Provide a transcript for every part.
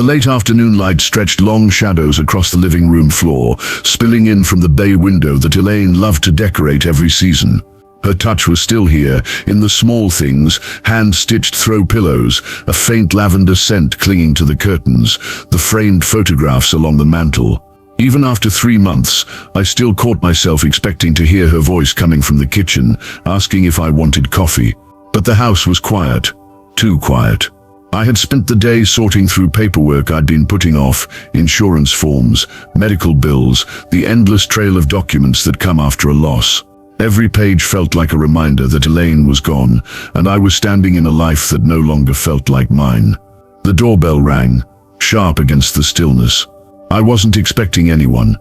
The late afternoon light stretched long shadows across the living room floor, spilling in from the bay window that Elaine loved to decorate every season. Her touch was still here, in the small things, hand-stitched throw pillows, a faint lavender scent clinging to the curtains, the framed photographs along the mantel. Even after 3 months, I still caught myself expecting to hear her voice coming from the kitchen, asking if I wanted coffee. But the house was quiet. Too quiet. I had spent the day sorting through paperwork I'd been putting off, insurance forms, medical bills, the endless trail of documents that come after a loss. Every page felt like a reminder that Elaine was gone, and I was standing in a life that no longer felt like mine. The doorbell rang, sharp against the stillness. I wasn't expecting anyone.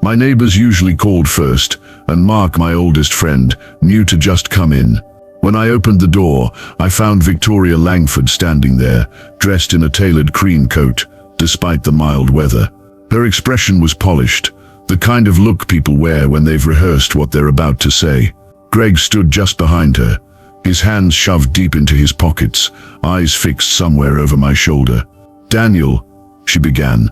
My neighbors usually called first, and Mark, my oldest friend, knew to just come in. When I opened the door, I found Victoria Langford standing there, dressed in a tailored cream coat, despite the mild weather. Her expression was polished, the kind of look people wear when they've rehearsed what they're about to say. Greg stood just behind her, his hands shoved deep into his pockets, eyes fixed somewhere over my shoulder. "Daniel," she began,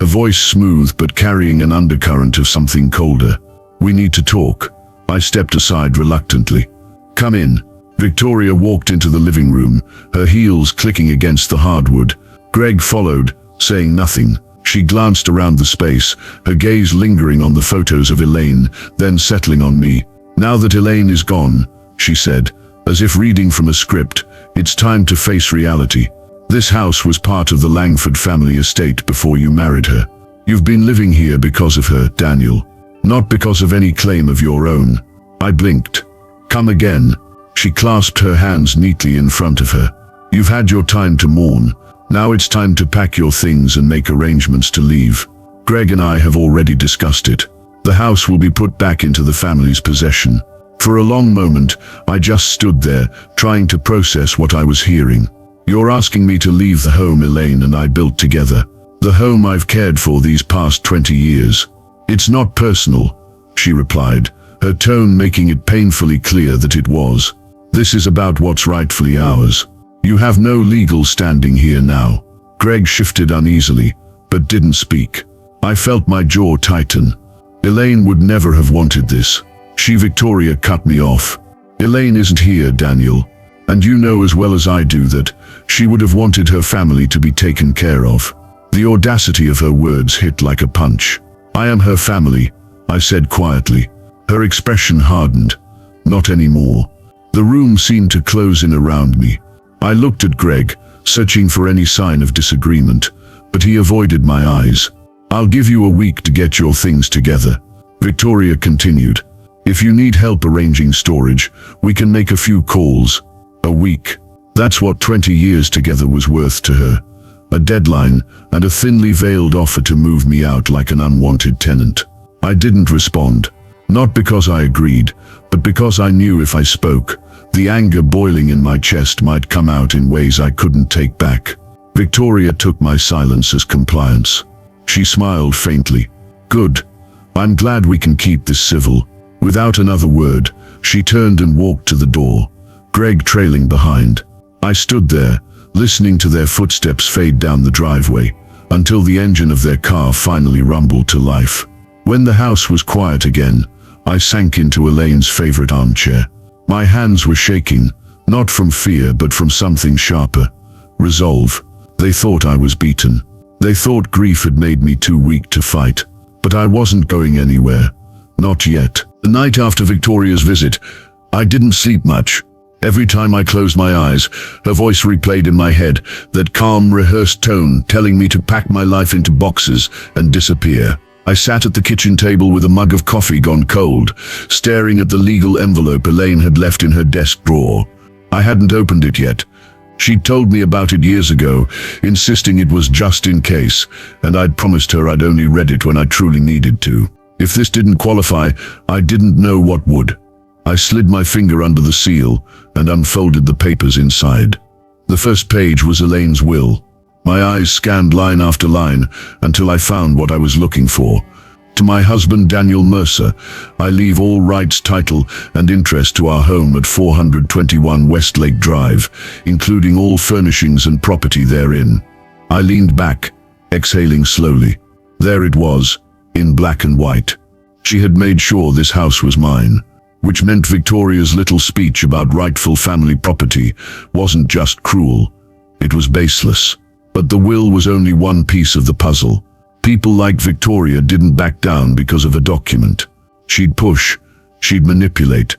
her voice smooth but carrying an undercurrent of something colder. "We need to talk." I stepped aside reluctantly. "Come in." Victoria walked into the living room, her heels clicking against the hardwood. Greg followed, saying nothing. She glanced around the space, her gaze lingering on the photos of Elaine, then settling on me. "Now that Elaine is gone," she said, as if reading from a script, "it's time to face reality. This house was part of the Langford family estate before you married her. You've been living here because of her, Daniel, not because of any claim of your own." I blinked. "Come again." She clasped her hands neatly in front of her. "You've had your time to mourn. Now it's time to pack your things and make arrangements to leave. Greg and I have already discussed it. The house will be put back into the family's possession." For a long moment, I just stood there, trying to process what I was hearing. "You're asking me to leave the home Elaine and I built together. The home I've cared for these past 20 years. It's not personal," she replied, her tone making it painfully clear that it was. "This is about what's rightfully ours. You have no legal standing here now." Greg shifted uneasily, but didn't speak. I felt my jaw tighten. "Elaine would never have wanted this." Victoria cut me off. "Elaine isn't here, Daniel. And you know as well as I do that she would have wanted her family to be taken care of." The audacity of her words hit like a punch. "I am her family," I said quietly. Her expression hardened. "Not anymore." The room seemed to close in around me. I looked at Greg, searching for any sign of disagreement, but he avoided my eyes. "I'll give you a week to get your things together," Victoria continued. "If you need help arranging storage, we can make a few calls." A week. That's what 20 years together was worth to her. A deadline and a thinly veiled offer to move me out like an unwanted tenant. I didn't respond. Not because I agreed, but because I knew if I spoke, the anger boiling in my chest might come out in ways I couldn't take back. Victoria took my silence as compliance. She smiled faintly. "Good. I'm glad we can keep this civil." Without another word, she turned and walked to the door, Greg trailing behind. I stood there, listening to their footsteps fade down the driveway, until the engine of their car finally rumbled to life. When the house was quiet again, I sank into Elaine's favorite armchair. My hands were shaking, not from fear but from something sharper. Resolve. They thought I was beaten. They thought grief had made me too weak to fight. But I wasn't going anywhere. Not yet. The night after Victoria's visit, I didn't sleep much. Every time I closed my eyes, her voice replayed in my head, that calm, rehearsed tone telling me to pack my life into boxes and disappear. I sat at the kitchen table with a mug of coffee gone cold, staring at the legal envelope Elaine had left in her desk drawer. I hadn't opened it yet. She'd told me about it years ago, insisting it was just in case, and I'd promised her I'd only read it when I truly needed to. If this didn't qualify, I didn't know what would. I slid my finger under the seal and unfolded the papers inside. The first page was Elaine's will. My eyes scanned line after line until I found what I was looking for. "To my husband Daniel Mercer, I leave all rights, title, and interest to our home at 421 Westlake Drive, including all furnishings and property therein." I leaned back, exhaling slowly. There it was, in black and white. She had made sure this house was mine, which meant Victoria's little speech about rightful family property wasn't just cruel, it was baseless. But the will was only one piece of the puzzle. People like Victoria didn't back down because of a document. She'd push, she'd manipulate,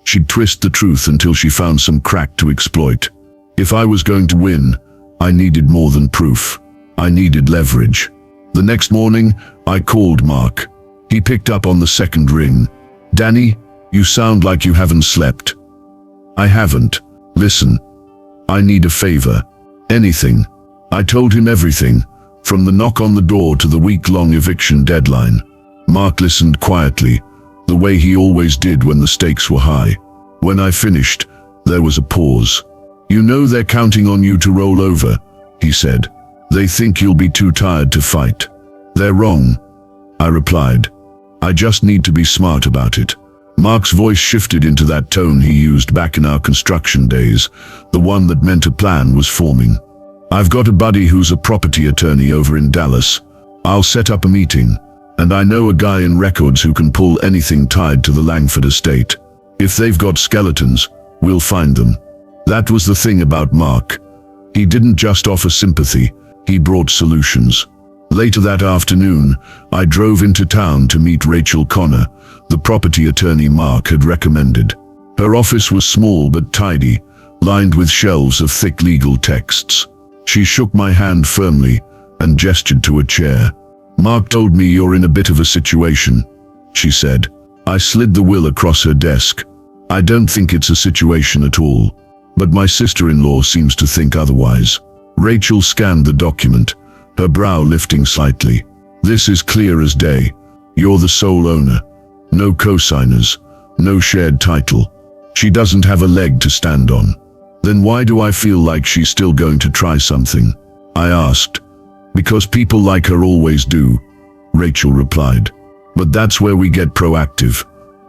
she'd twist the truth until she found some crack to exploit. If I was going to win, I needed more than proof. I needed leverage. The next morning, I called Mark. He picked up on the second ring. "Danny, you sound like you haven't slept." "I haven't. Listen. I need a favor. Anything." I told him everything, from the knock on the door to the week-long eviction deadline. Mark listened quietly, the way he always did when the stakes were high. When I finished, there was a pause. "You know they're counting on you to roll over," he said. "They think you'll be too tired to fight." "They're wrong," I replied. "I just need to be smart about it." Mark's voice shifted into that tone he used back in our construction days, the one that meant a plan was forming. "I've got a buddy who's a property attorney over in Dallas. I'll set up a meeting, and I know a guy in records who can pull anything tied to the Langford estate. If they've got skeletons, we'll find them." That was the thing about Mark. He didn't just offer sympathy, he brought solutions. Later that afternoon, I drove into town to meet Rachel Connor, the property attorney Mark had recommended. Her office was small but tidy, lined with shelves of thick legal texts. She shook my hand firmly and gestured to a chair. "Mark told me you're in a bit of a situation," she said. I slid the will across her desk. "I don't think it's a situation at all, but my sister-in-law seems to think otherwise." Rachel scanned the document, her brow lifting slightly. "This is clear as day. You're the sole owner. No co-signers, no shared title. She doesn't have a leg to stand on." "Then why do I feel like she's still going to try something?" I asked. "Because people like her always do," Rachel replied. "But that's where we get proactive.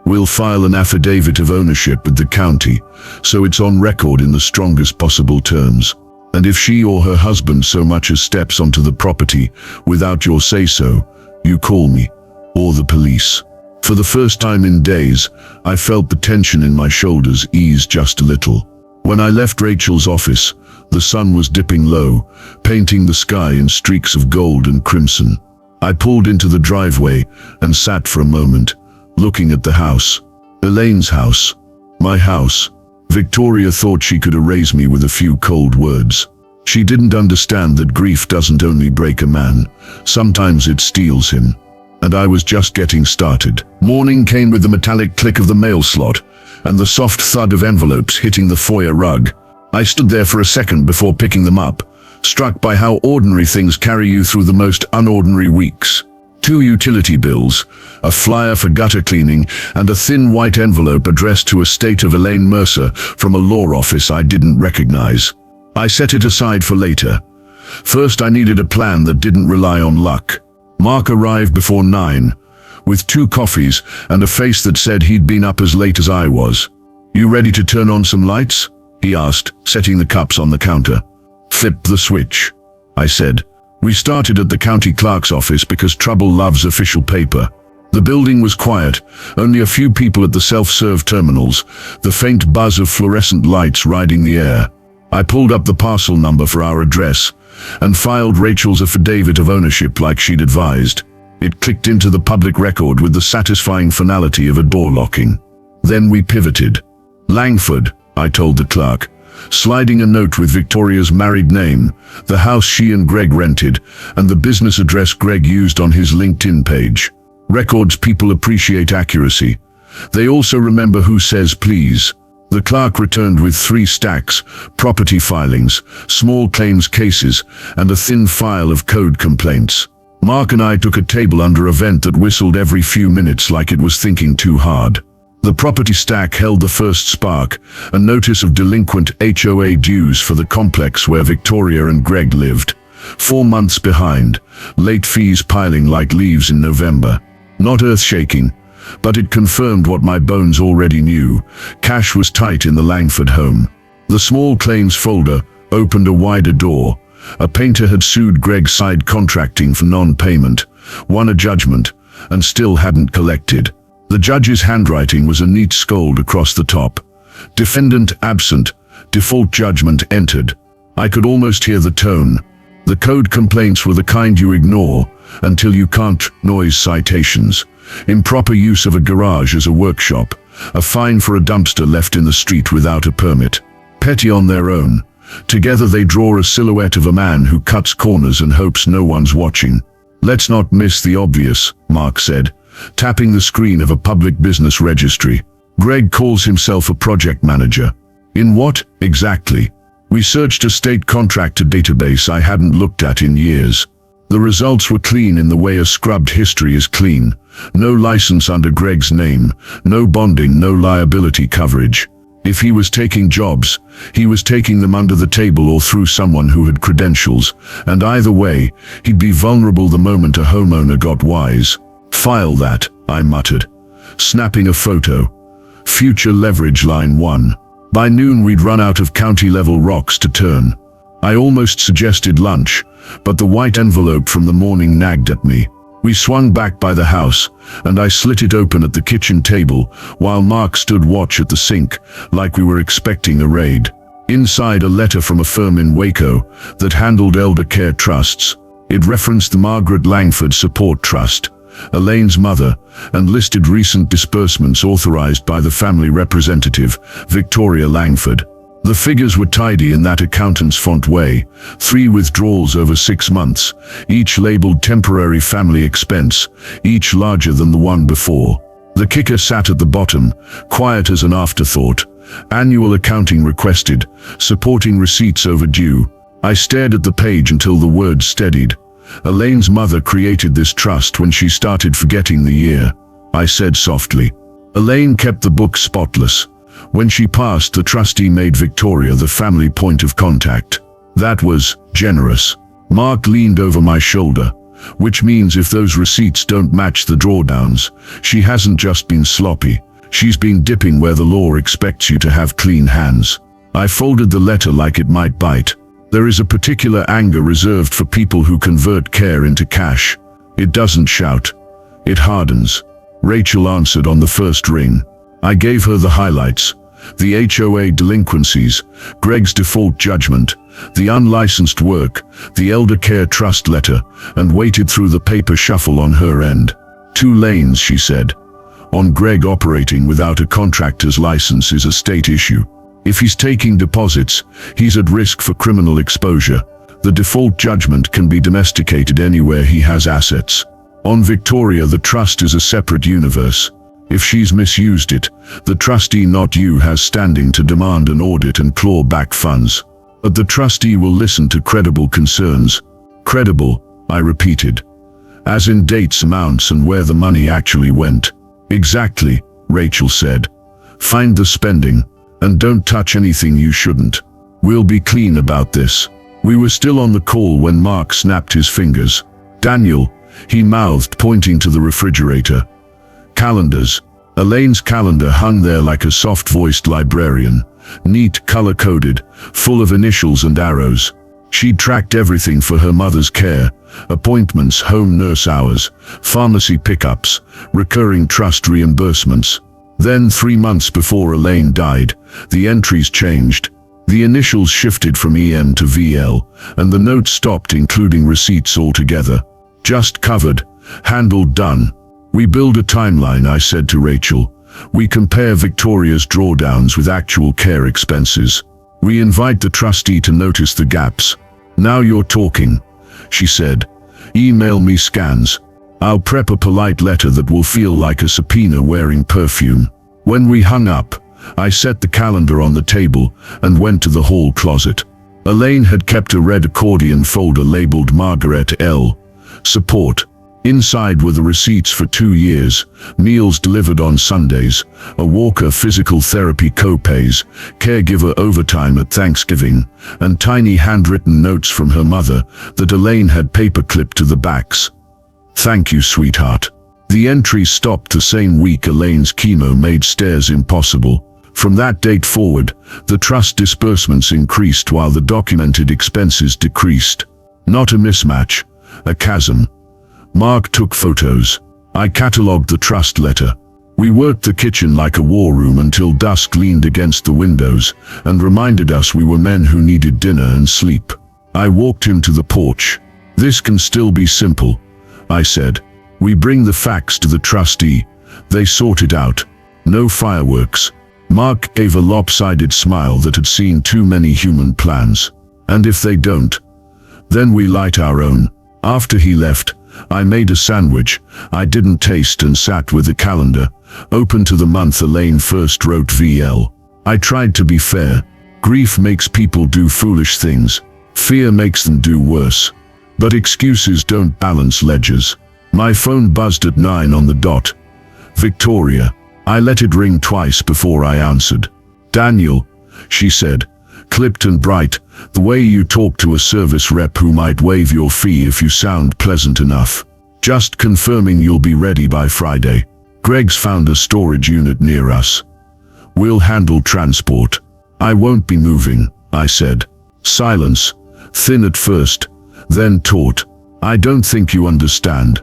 We'll file an affidavit of ownership with the county, so it's on record in the strongest possible terms. And if she or her husband so much as steps onto the property without your say-so, you call me, or the police." For the first time in days, I felt the tension in my shoulders ease just a little. When I left Rachel's office, the sun was dipping low, painting the sky in streaks of gold and crimson. I pulled into the driveway and sat for a moment, looking at the house. Elaine's house. My house. Victoria thought she could erase me with a few cold words. She didn't understand that grief doesn't only break a man, sometimes it steals him. And I was just getting started. Morning came with the metallic click of the mail slot, and the soft thud of envelopes hitting the foyer rug. I stood there for a second before picking them up, struck by how ordinary things carry you through the most unordinary weeks. 2 utility bills, a flyer for gutter cleaning, and a thin white envelope addressed to estate of Elaine Mercer from a law office I didn't recognize. I set it aside for later. First, I needed a plan that didn't rely on luck. Mark arrived before 9, with 2 coffees and a face that said he'd been up as late as I was. "You ready to turn on some lights?" he asked, setting the cups on the counter. "Flip the switch," I said. We started at the county clerk's office because trouble loves official paper. The building was quiet, only a few people at the self-serve terminals, the faint buzz of fluorescent lights riding the air. I pulled up the parcel number for our address and filed Rachel's affidavit of ownership like she'd advised. It clicked into the public record with the satisfying finality of a door locking. Then we pivoted. "Langford," I told the clerk, sliding a note with Victoria's married name, the house she and Greg rented, and the business address Greg used on his LinkedIn page. Records people appreciate accuracy. They also remember who says please. The clerk returned with 3 stacks, property filings, small claims cases, and a thin file of code complaints. Mark and I took a table under a vent that whistled every few minutes like it was thinking too hard. The property stack held the first spark, a notice of delinquent HOA dues for the complex where Victoria and Greg lived. 4 months behind, late fees piling like leaves in November. Not earth-shaking, but it confirmed what my bones already knew. Cash was tight in the Langford home. The small claims folder opened a wider door, A painter had sued Greg's side contracting for non-payment, won a judgment, and still hadn't collected. The judge's handwriting was a neat scold across the top. Defendant absent, default judgment entered. I could almost hear the tone. The code complaints were the kind you ignore until you can't. Noise citations, improper use of a garage as a workshop, a fine for a dumpster left in the street without a permit. Petty on their own. Together they draw a silhouette of a man who cuts corners and hopes no one's watching. Let's not miss the obvious, Mark said, tapping the screen of a public business registry. Greg calls himself a project manager. In what, exactly? We searched a state contractor database I hadn't looked at in years. The results were clean in the way a scrubbed history is clean. No license under Greg's name, no bonding, no liability coverage. If he was taking jobs, he was taking them under the table or through someone who had credentials, and either way, he'd be vulnerable the moment a homeowner got wise. File that, I muttered, snapping a photo. Future leverage line 1. By noon we'd run out of county-level rocks to turn. I almost suggested lunch, but the white envelope from the morning nagged at me. We swung back by the house, and I slit it open at the kitchen table, while Mark stood watch at the sink, like we were expecting a raid. Inside, a letter from a firm in Waco that handled elder care trusts. It referenced the Margaret Langford Support Trust, Elaine's mother, and listed recent disbursements authorized by the family representative, Victoria Langford. The figures were tidy in that accountant's font way, 3 withdrawals over 6 months, each labeled temporary family expense, each larger than the one before. The kicker sat at the bottom, quiet as an afterthought. Annual accounting requested, supporting receipts overdue. I stared at the page until the words steadied. Elaine's mother created this trust when she started forgetting the year, I said softly. Elaine kept the book spotless. When she passed, the trustee made Victoria the family point of contact. That was generous. Mark leaned over my shoulder, which means if those receipts don't match the drawdowns, she hasn't just been sloppy. She's been dipping where the law expects you to have clean hands. I folded the letter like it might bite. There is a particular anger reserved for people who convert care into cash. It doesn't shout. It hardens. Rachel answered on the first ring. I gave her the highlights. The HOA delinquencies, Greg's default judgment, the unlicensed work, the elder care trust letter, and waited through the paper shuffle on her end. 2 lanes, she said. On Greg, operating without a contractor's license is a state issue. If he's taking deposits, he's at risk for criminal exposure. The default judgment can be domesticated anywhere he has assets. On Victoria, the trust is a separate universe. If she's misused it, the trustee, not you, has standing to demand an audit and claw back funds. But the trustee will listen to credible concerns. Credible, I repeated. As in dates, amounts, and where the money actually went. Exactly, Rachel said. Find the spending, and don't touch anything you shouldn't. We'll be clean about this. We were still on the call when Mark snapped his fingers. Daniel, he mouthed, pointing to the refrigerator. Calendars. Elaine's calendar hung there like a soft-voiced librarian, neat, color-coded, full of initials and arrows. She'd tracked everything for her mother's care: appointments, home nurse hours, pharmacy pickups, recurring trust reimbursements. Then 3 months before Elaine died, the entries changed. The initials shifted from EM to VL, and the notes stopped including receipts altogether. Just covered, handled, done. We build a timeline, I said to Rachel. We compare Victoria's drawdowns with actual care expenses. We invite the trustee to notice the gaps. Now you're talking, she said. Email me scans. I'll prep a polite letter that will feel like a subpoena wearing perfume. When we hung up, I set the calendar on the table and went to the hall closet. Elaine had kept a red accordion folder labeled Margaret L. Support. Inside were the receipts for 2 years, meals delivered on Sundays, a walker physical therapy co-pays, caregiver overtime at Thanksgiving, and tiny handwritten notes from her mother that Elaine had paper-clipped to the backs. Thank you, sweetheart. The entries stopped the same week Elaine's chemo made stairs impossible. From that date forward, the trust disbursements increased while the documented expenses decreased. Not a mismatch, a chasm. Mark took photos. I catalogued the trust letter. We worked the kitchen like a war room until dusk leaned against the windows and reminded us we were men who needed dinner and sleep. I walked him to the porch. "This can still be simple," I said. "We bring the facts to the trustee. They sort it out. No fireworks." Mark gave a lopsided smile that had seen too many human plans. "And if they don't? Then we light our own." After he left, I made a sandwich I didn't taste and sat with the calendar, open to the month Elaine first wrote VL. I tried to be fair. Grief makes people do foolish things. Fear makes them do worse. But excuses don't balance ledgers. My phone buzzed at 9 on the dot. Victoria. I let it ring twice before I answered. "Daniel," she said, clipped and bright, "the way you talk to a service rep who might waive your fee if you sound pleasant enough. Just confirming you'll be ready by Friday. Greg's found a storage unit near us. We'll handle transport." "I won't be moving," I said. Silence, thin at first, then taut. "I don't think you understand."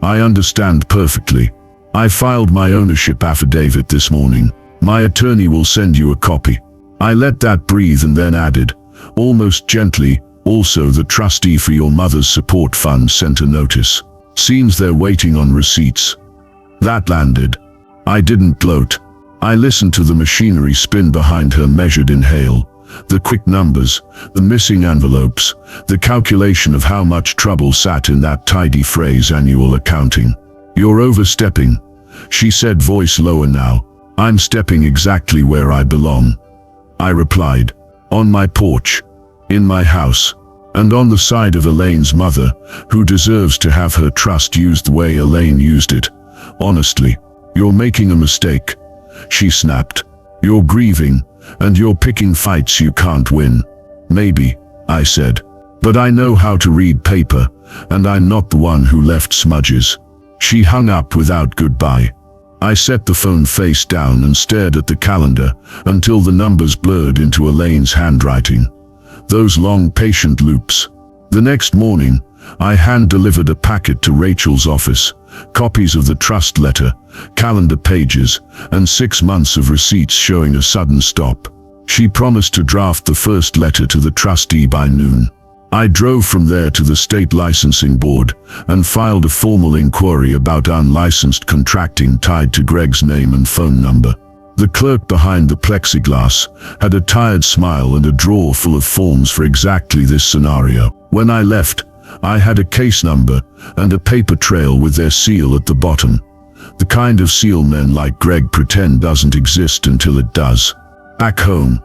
"I understand perfectly. I filed my ownership affidavit this morning. My attorney will send you a copy." I let that breathe and then added, almost gently, "Also the trustee for your mother's support fund sent a notice. Seems they're waiting on receipts." That landed. I didn't gloat. I listened to the machinery spin behind her measured inhale. The quick numbers, the missing envelopes, the calculation of how much trouble sat in that tidy phrase "annual accounting." "You're overstepping," she said, voice lower now. "I'm stepping exactly where I belong," I replied. "On my porch, in my house, and on the side of Elaine's mother, who deserves to have her trust used the way Elaine used it. Honestly, you're making a mistake," she snapped. "You're grieving, and you're picking fights you can't win." "Maybe," I said, "but I know how to read paper, and I'm not the one who left smudges." She hung up without goodbye. I set the phone face down and stared at the calendar until the numbers blurred into Elaine's handwriting. Those long, patient loops. The next morning, I hand-delivered a packet to Rachel's office, copies of the trust letter, calendar pages, and 6 months of receipts showing a sudden stop. She promised to draft the first letter to the trustee by noon. I drove from there to the state licensing board and filed a formal inquiry about unlicensed contracting tied to Greg's name and phone number. The clerk behind the plexiglass had a tired smile and a drawer full of forms for exactly this scenario. When I left, I had a case number and a paper trail with their seal at the bottom. The kind of seal men like Greg pretend doesn't exist until it does. Back home,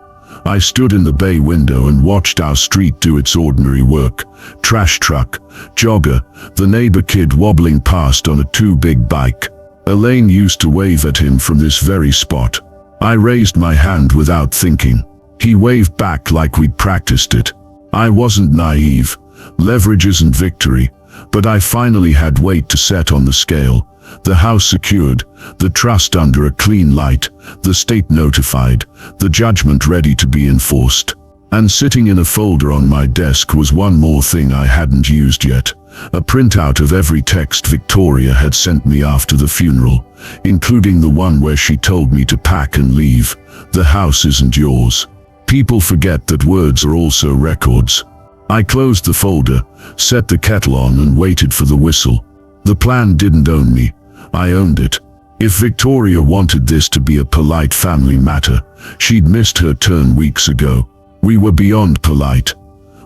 I stood in the bay window and watched our street do its ordinary work. Trash truck, jogger, the neighbor kid wobbling past on a too-big bike. Elaine used to wave at him from this very spot. I raised my hand without thinking. He waved back like we'd practiced it. I wasn't naive. Leverage isn't victory, but I finally had weight to set on the scale. The house secured, the trust under a clean light, the state notified, the judgment ready to be enforced. And sitting in a folder on my desk was one more thing I hadn't used yet. A printout of every text Victoria had sent me after the funeral, including the one where she told me to pack and leave. "The house isn't yours." People forget that words are also records. I closed the folder, set the kettle on and waited for the whistle. The plan didn't own me. I owned it. If Victoria wanted this to be a polite family matter, she'd missed her turn weeks ago. We were beyond polite.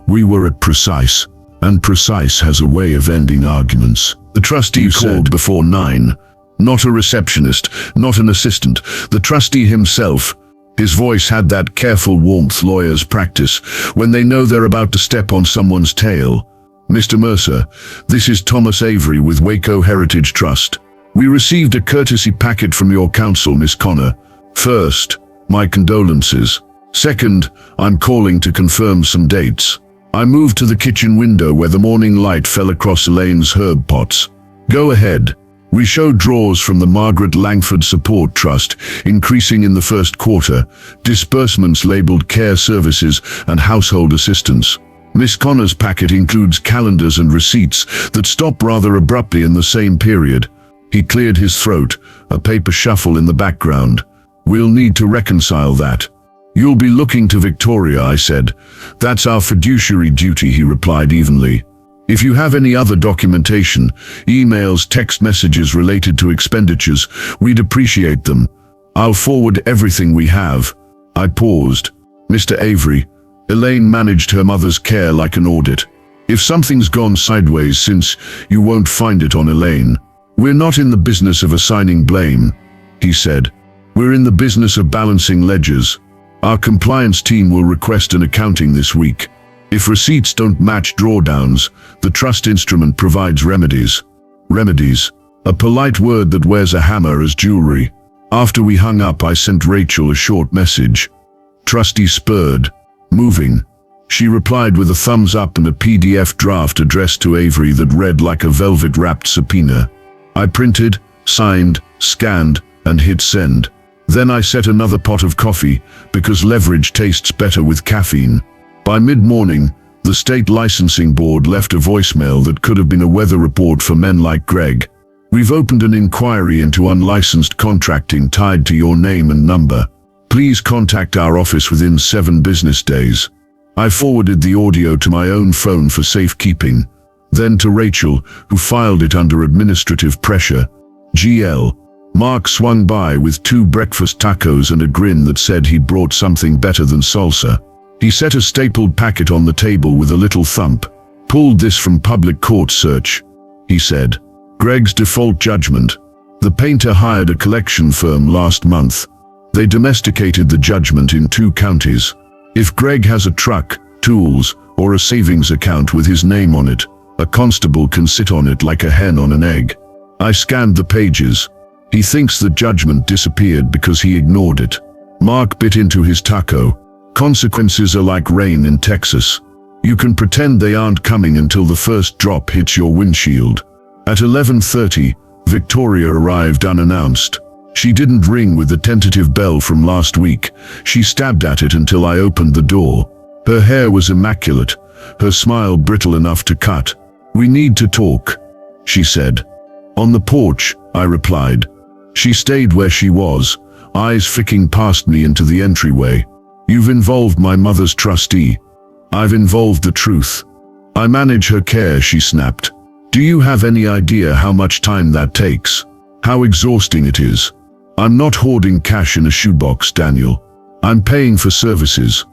We were at precise, and precise has a way of ending arguments. The trustee called before 9. Not a receptionist, not an assistant. The trustee himself. His voice had that careful warmth lawyers practice when they know they're about to step on someone's tail. "Mr. Mercer, this is Thomas Avery with Waco Heritage Trust. We received a courtesy packet from your counsel, Miss Connor. First, my condolences. Second, I'm calling to confirm some dates." I moved to the kitchen window where the morning light fell across Elaine's herb pots. "Go ahead. We showed draws from the Margaret Langford Support Trust, increasing in the first quarter, disbursements labeled care services and household assistance. Miss Connor's packet includes calendars and receipts that stop rather abruptly in the same period. He cleared his throat, a paper shuffle in the background. We'll need to reconcile that. You'll be looking to Victoria, I said. That's our fiduciary duty, he replied evenly. If you have any other documentation, emails, text messages related to expenditures, we'd appreciate them. I'll forward everything we have. I paused. Mr. Avery, Elaine managed her mother's care like an audit. If something's gone sideways since, you won't find it on Elaine. We're not in the business of assigning blame, he said. We're in the business of balancing ledgers. Our compliance team will request an accounting this week. If receipts don't match drawdowns, the trust instrument provides remedies. Remedies, a polite word that wears a hammer as jewelry. After we hung up, I sent Rachel a short message. Trustee spurred. Moving. She replied with a thumbs up and a PDF draft addressed to Avery that read like a velvet-wrapped subpoena. I printed, signed, scanned, and hit send. Then I set another pot of coffee, because leverage tastes better with caffeine. By mid-morning, the state licensing board left a voicemail that could have been a weather report for men like Greg. We've opened an inquiry into unlicensed contracting tied to your name and number. Please contact our office within 7 business days. I forwarded the audio to my own phone for safekeeping, then to Rachel, who filed it under administrative pressure. GL. Mark swung by with 2 breakfast tacos and a grin that said he'd brought something better than salsa. He set a stapled packet on the table with a little thump. Pulled this from public court search, he said. Greg's default judgment. The painter hired a collection firm last month. They domesticated the judgment in 2 counties. If Greg has a truck, tools, or a savings account with his name on it, a constable can sit on it like a hen on an egg. I scanned the pages. He thinks the judgment disappeared because he ignored it. Mark bit into his taco. Consequences are like rain in Texas. You can pretend they aren't coming until the first drop hits your windshield. At 11:30, Victoria arrived unannounced. She didn't ring with the tentative bell from last week. She stabbed at it until I opened the door. Her hair was immaculate, her smile brittle enough to cut. We need to talk, she said. On the porch, I replied. She stayed where she was, eyes flicking past me into the entryway. You've involved my mother's trustee. I've involved the truth. I manage her care, she snapped. Do you have any idea how much time that takes? How exhausting it is? I'm not hoarding cash in a shoebox, Daniel. I'm paying for services.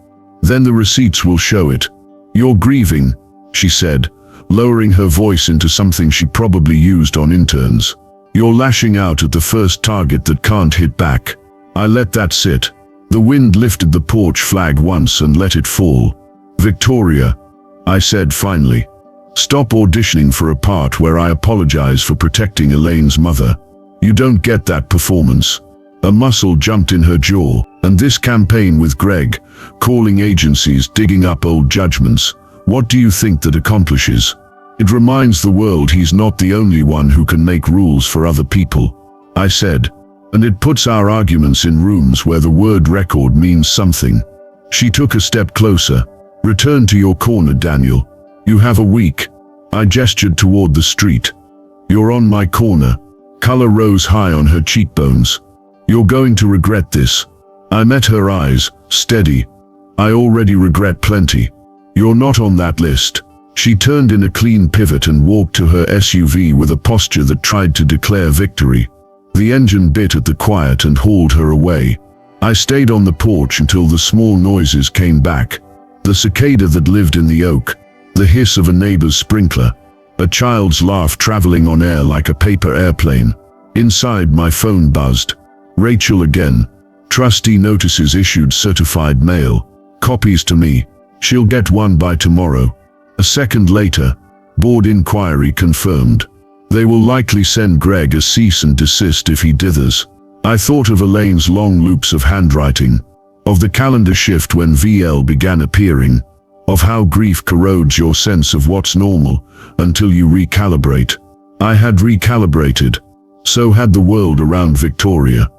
Then the receipts will show it. You're grieving, she said, lowering her voice into something she probably used on interns. You're lashing out at the first target that can't hit back. I let that sit. The wind lifted the porch flag once and let it fall. Victoria, I said finally. Stop auditioning for a part where I apologize for protecting Elaine's mother. You don't get that performance. A muscle jumped in her jaw, and this campaign with Greg, calling agencies, digging up old judgments, what do you think that accomplishes? It reminds the world he's not the only one who can make rules for other people, I said. And it puts our arguments in rooms where the word record means something. She took a step closer. Return to your corner, Daniel. You have a week. I gestured toward the street. You're on my corner. Color rose high on her cheekbones. You're going to regret this. I met her eyes, steady. I already regret plenty. You're not on that list. She turned in a clean pivot and walked to her SUV with a posture that tried to declare victory. The engine bit at the quiet and hauled her away. I stayed on the porch until the small noises came back. The cicada that lived in the oak, the hiss of a neighbor's sprinkler, a child's laugh traveling on air like a paper airplane. Inside, my phone buzzed. Rachel again. Trustee notices issued, certified mail. Copies to me. She'll get one by tomorrow. A second later, board inquiry confirmed. They will likely send Greg a cease and desist if he dithers. I thought of Elaine's long loops of handwriting, of the calendar shift when VL began appearing, of how grief corrodes your sense of what's normal until you recalibrate. I had recalibrated. So had the world around Victoria.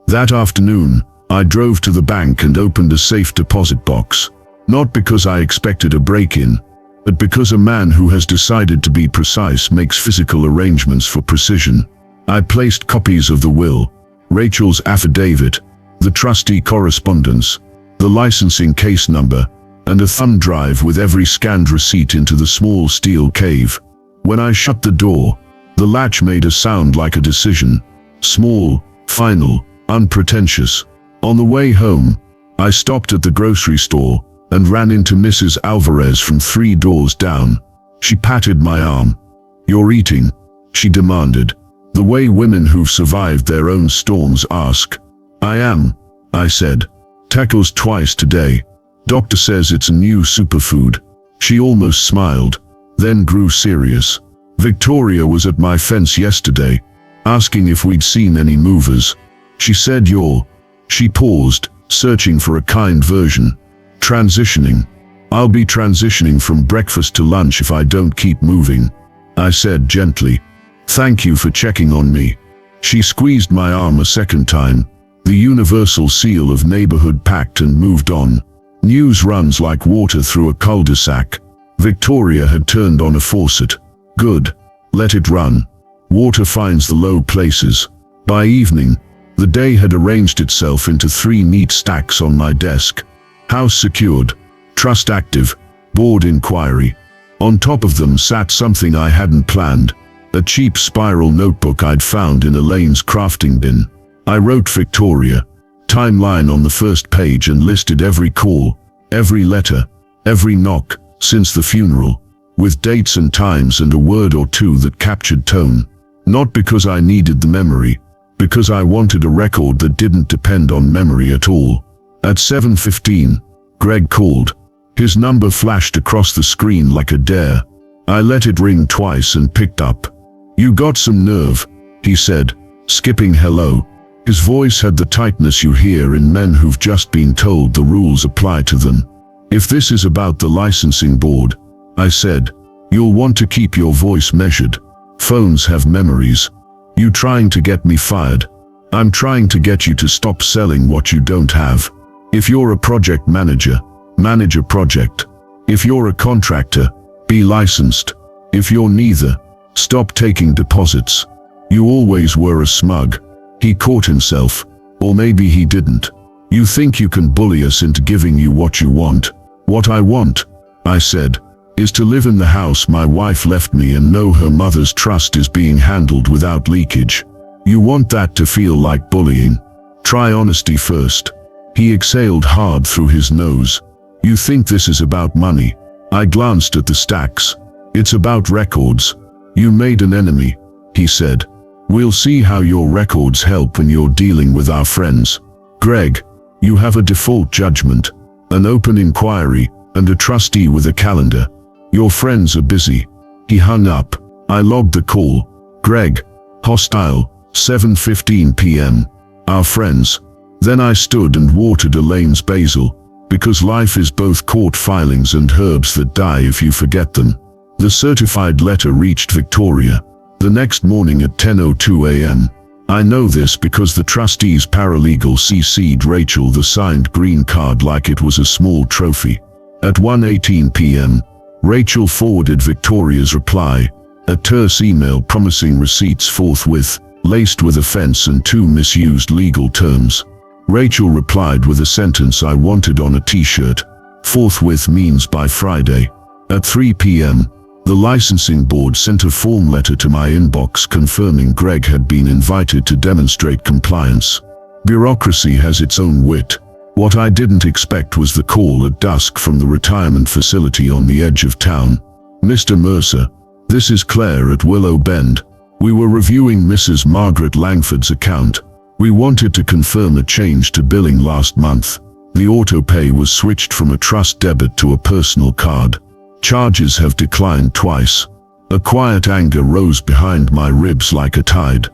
That afternoon, I drove to the bank and opened a safe deposit box. Not because I expected a break-in, but because a man who has decided to be precise makes physical arrangements for precision. I placed copies of the will, Rachel's affidavit, the trustee correspondence, the licensing case number, and a thumb drive with every scanned receipt into the small steel cave. When I shut the door, the latch made a sound like a decision. Small, final, unpretentious. On the way home, I stopped at the grocery store and ran into Mrs. Alvarez from 3 doors down. She patted my arm. "You're eating?" she demanded, the way women who've survived their own storms ask. "I am," I said. "Tacos twice today. Doctor says it's a new superfood." She almost smiled, then grew serious. "Victoria was at my fence yesterday, asking if we'd seen any movers. She said you're..." She paused, searching for a kind version. "Transitioning. I'll be transitioning from breakfast to lunch if I don't keep moving," I said gently. "Thank you for checking on me." She squeezed my arm a second time, the universal seal of neighborhood pact, and moved on. News runs like water through a cul-de-sac. Victoria had turned on a faucet. Good. Let it run. Water finds the low places. By evening, the day had arranged itself into 3 neat stacks on my desk. House secured. Trust active. Board inquiry. On top of them sat something I hadn't planned. A cheap spiral notebook I'd found in Elaine's crafting bin. I wrote Victoria. Timeline on the first page and listed every call, every letter, every knock, since the funeral, with dates and times and a word or two that captured tone. Not because I needed the memory, because I wanted a record that didn't depend on memory at all. At 7:15, Greg called. His number flashed across the screen like a dare. I let it ring twice and picked up. "You got some nerve," he said, skipping hello. His voice had the tightness you hear in men who've just been told the rules apply to them. "If this is about the licensing board," I said, "you'll want to keep your voice measured. Phones have memories. You trying to get me fired? I'm trying to get you to stop selling what you don't have. If you're a project manager, manage a project. If you're a contractor, be licensed. If you're neither, stop taking deposits. You always were a smug." He caught himself. Or maybe he didn't. "You think you can bully us into giving you what you want?" "What I want," I said, "is to live in the house my wife left me and know her mother's trust is being handled without leakage. You want that to feel like bullying? Try honesty first." He exhaled hard through his nose. "You think this is about money?" I glanced at the stacks. "It's about records. You made an enemy," he said. "We'll see how your records help when you're dealing with our friends. Greg, you have a default judgment, an open inquiry, and a trustee with a calendar. Your friends are busy." He hung up. I logged the call. "Greg, hostile, 7:15 p.m. Our friends." Then I stood and watered Elaine's basil, because life is both court filings and herbs that die if you forget them. The certified letter reached Victoria the next morning at 10:02 a.m. I know this because the trustee's paralegal CC'd Rachel the signed green card like it was a small trophy. At 1:18 p.m., Rachel forwarded Victoria's reply, a terse email promising receipts forthwith, laced with offense and 2 misused legal terms. Rachel replied with a sentence I wanted on a t-shirt. Forthwith means by Friday. At 3 p.m., the licensing board sent a form letter to my inbox confirming Greg had been invited to demonstrate compliance. Bureaucracy has its own wit. What I didn't expect was the call at dusk from the retirement facility on the edge of town. "Mr. Mercer, this is Claire at Willow Bend. We were reviewing Mrs. Margaret Langford's account. We wanted to confirm a change to billing last month. The auto-pay was switched from a trust debit to a personal card. Charges have declined twice." A quiet anger rose behind my ribs like a tide.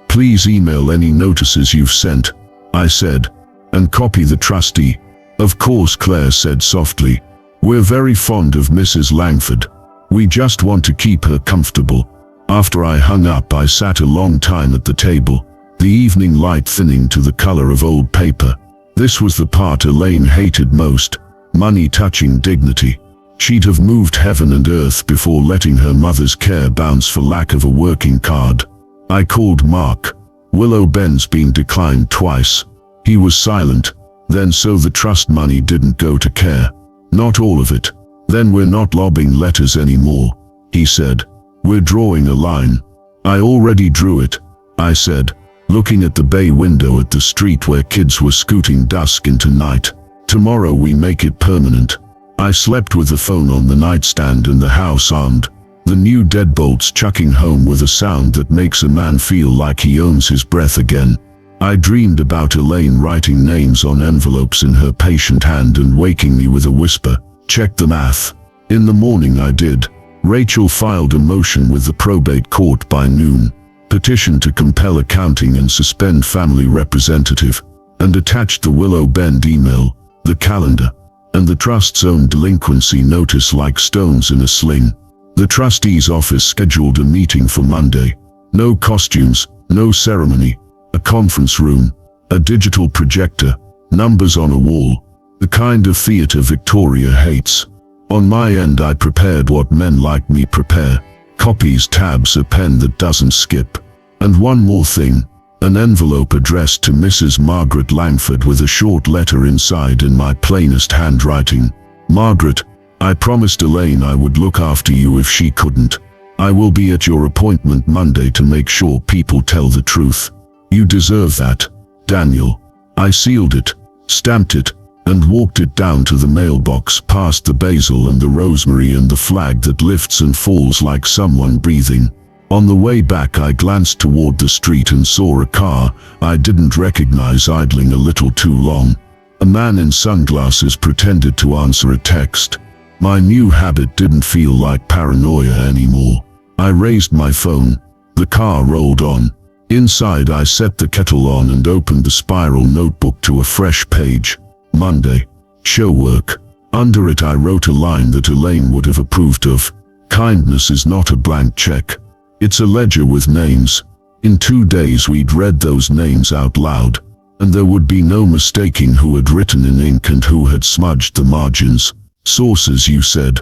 "Please email any notices you've sent," I said, "and copy the trustee." "Of course," Claire said softly. "We're very fond of Mrs. Langford. We just want to keep her comfortable." After I hung up, I sat a long time at the table, the evening light thinning to the color of old paper. This was the part Elaine hated most, money touching dignity. She'd have moved heaven and earth before letting her mother's care bounce for lack of a working card. I called Mark. Willow Ben's been declined twice. He was silent. Then so the trust money didn't go to care. Not all of it. Then we're not lobbing letters anymore, he said. We're drawing a line. I already drew it, I said, looking at the bay window at the street where kids were scooting dusk into night. Tomorrow we make it permanent. I slept with the phone on the nightstand and the house armed, the new deadbolts chucking home with a sound that makes a man feel like he owns his breath again. I dreamed about Elaine writing names on envelopes in her patient hand and waking me with a whisper, check the math. In the morning I did. Rachel filed a motion with the probate court by noon, petition to compel accounting and suspend family representative, and attached the Willow Bend email, the calendar, and the trust's own delinquency notice like stones in a sling. The trustee's office scheduled a meeting for Monday. No costumes, no ceremony, a conference room, a digital projector, numbers on a wall, the kind of theater Victoria hates. On my end I prepared what men like me prepare, copies, tabs, a pen that doesn't skip. And one more thing, an envelope addressed to Mrs. Margaret Langford with a short letter inside in my plainest handwriting. Margaret, I promised Elaine I would look after you if she couldn't. I will be at your appointment Monday to make sure people tell the truth. You deserve that, Daniel. I sealed it, stamped it, and walked it down to the mailbox past the basil and the rosemary and the flag that lifts and falls like someone breathing. On the way back I glanced toward the street and saw a car I didn't recognize idling a little too long. A man in sunglasses pretended to answer a text. My new habit didn't feel like paranoia anymore. I raised my phone. The car rolled on. Inside I set the kettle on and opened the spiral notebook to a fresh page. Monday. Show work. Under it I wrote a line that Elaine would have approved of. Kindness is not a blank check. It's a ledger with names. In 2 days we'd read those names out loud, and there would be no mistaking who had written in ink and who had smudged the margins. Sources, you said.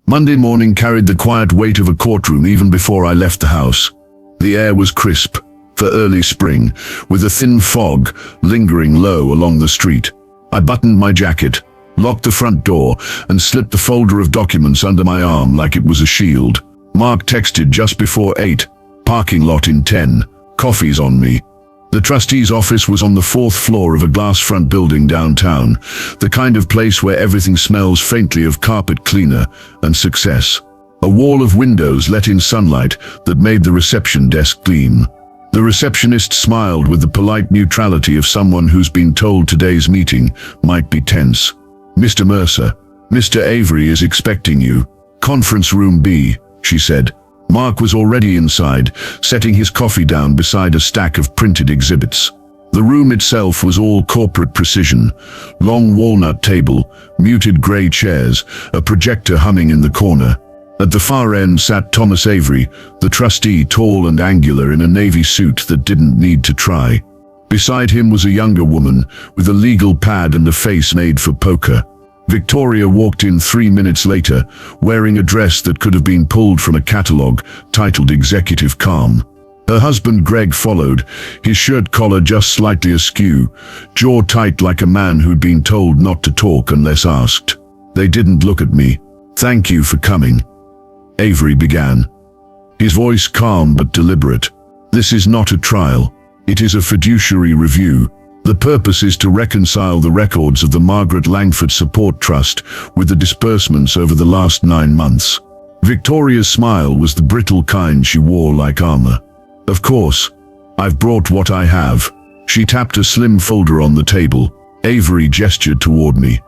Monday morning carried the quiet weight of a courtroom even before I left the house. The air was crisp, for early spring, with a thin fog lingering low along the street. I buttoned my jacket, locked the front door, and slipped the folder of documents under my arm like it was a shield. Mark texted just before 8, parking lot in 10, coffee's on me. The trustee's office was on the 4th floor of a glass front building downtown, the kind of place where everything smells faintly of carpet cleaner and success. A wall of windows let in sunlight that made the reception desk gleam. The receptionist smiled with the polite neutrality of someone who's been told today's meeting might be tense. Mr. Mercer, Mr. Avery is expecting you. Conference room B, she said. Mark was already inside, setting his coffee down beside a stack of printed exhibits. The room itself was all corporate precision. Long walnut table, muted grey chairs, a projector humming in the corner. At the far end sat Thomas Avery, the trustee, tall and angular in a navy suit that didn't need to try. Beside him was a younger woman, with a legal pad and a face made for poker. Victoria walked in 3 minutes later, wearing a dress that could have been pulled from a catalogue titled Executive Calm. Her husband Greg followed, his shirt collar just slightly askew, jaw tight like a man who'd been told not to talk unless asked. They didn't look at me. Thank you for coming, Avery began, his voice calm but deliberate. This is not a trial. It is a fiduciary review. The purpose is to reconcile the records of the Margaret Langford Support Trust with the disbursements over the last 9 months. Victoria's smile was the brittle kind she wore like armor. Of course, I've brought what I have. She tapped a slim folder on the table. Avery gestured toward me.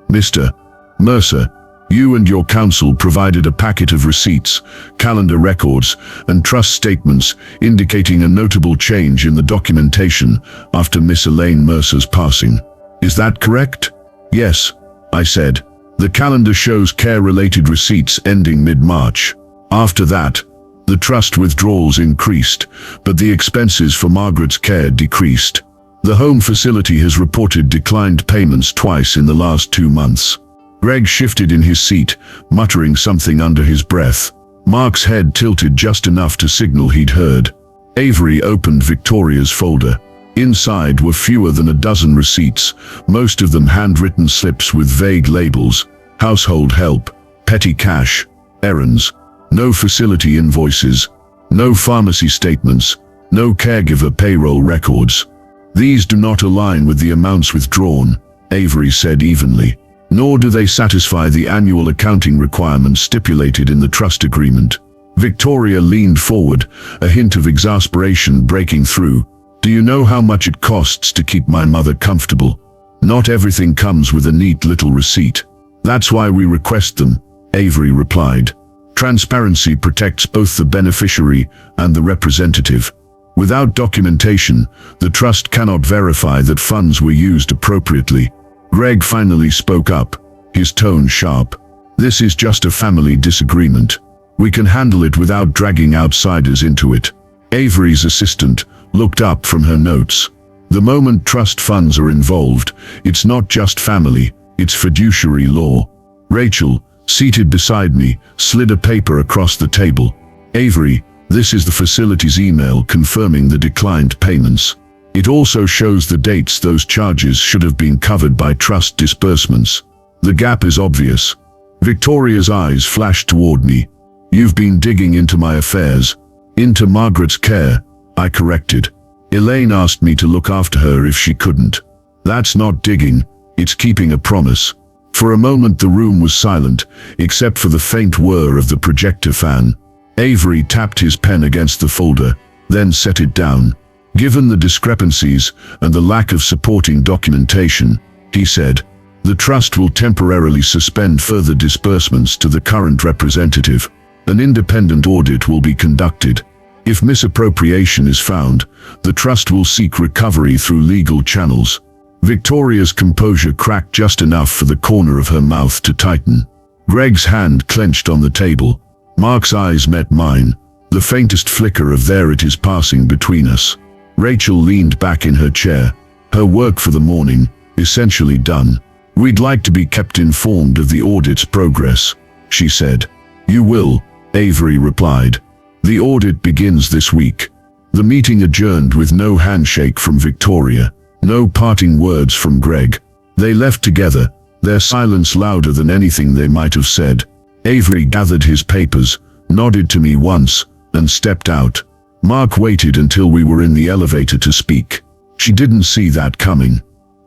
Mr. Mercer, you and your counsel provided a packet of receipts, calendar records, and trust statements indicating a notable change in the documentation after Miss Elaine Mercer's passing. Is that correct? Yes, I said. The calendar shows care-related receipts ending mid-March. After that, The trust withdrawals increased, but the expenses for Margaret's care decreased. The home facility has reported declined payments twice in the last 2 months. Greg shifted in his seat, muttering something under his breath. Mark's head tilted just enough to signal he'd heard. Avery opened Victoria's folder. Inside were fewer than a dozen receipts, most of them handwritten slips with vague labels: household help, petty cash, errands. No facility invoices, no pharmacy statements, no caregiver payroll records. These do not align with the amounts withdrawn, Avery said evenly, nor do they satisfy the annual accounting requirements stipulated in the trust agreement. Victoria leaned forward, a hint of exasperation breaking through. Do you know how much it costs to keep my mother comfortable? Not everything comes with a neat little receipt. That's why we request them, Avery replied. Transparency protects both the beneficiary and the representative. Without documentation, the trust cannot verify that funds were used appropriately. Greg finally spoke up, his tone sharp. This is just a family disagreement. We can handle it without dragging outsiders into it. Avery's assistant looked up from her notes. The moment trust funds are involved, it's not just family, it's fiduciary law. Rachel, seated beside me, slid a paper across the table. Avery, this is the facility's email confirming the declined payments. It also shows the dates those charges should have been covered by trust disbursements. The gap is obvious. Victoria's eyes flashed toward me. You've been digging into my affairs. Into Margaret's care, I corrected. Elaine asked me to look after her if she couldn't. That's not digging, it's keeping a promise. For a moment the room was silent, except for the faint whir of the projector fan. Avery tapped his pen against the folder, then set it down. Given the discrepancies and the lack of supporting documentation, he said, the trust will temporarily suspend further disbursements to the current representative. An independent audit will be conducted. If misappropriation is found, the trust will seek recovery through legal channels. Victoria's composure cracked just enough for the corner of her mouth to tighten. Greg's hand clenched on the table. Mark's eyes met mine, the faintest flicker of there it is passing between us. Rachel leaned back in her chair, her work for the morning essentially done. We'd like to be kept informed of the audit's progress, she said. You will, Avery replied. The audit begins this week. The meeting adjourned with no handshake from Victoria, no parting words from Greg. They left together, their silence louder than anything they might have said. Avery gathered his papers, nodded to me once, and stepped out. Mark waited until we were in the elevator to speak. She didn't see that coming.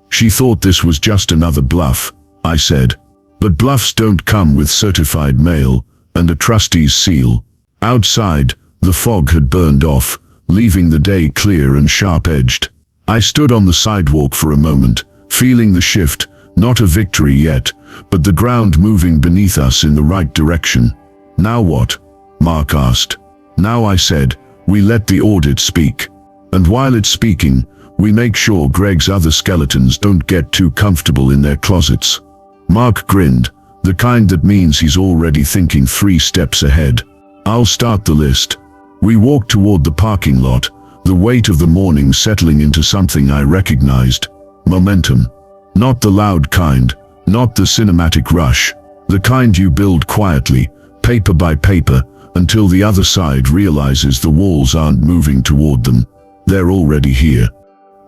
She thought this was just another bluff, I said. But bluffs don't come with certified mail and a trustee's seal. Outside, the fog had burned off, leaving the day clear and sharp-edged. I stood on the sidewalk for a moment, feeling the shift, not a victory yet, but the ground moving beneath us in the right direction. Now what? Mark asked. Now, I said, we let the audit speak. And while it's speaking, we make sure Greg's other skeletons don't get too comfortable in their closets. Mark grinned, the kind that means he's already thinking 3 steps ahead. I'll start the list. We walked toward the parking lot, the weight of the morning settling into something I recognized. Momentum. Not the loud kind, not the cinematic rush, the kind you build quietly, paper by paper, until the other side realizes the walls aren't moving toward them. They're already here.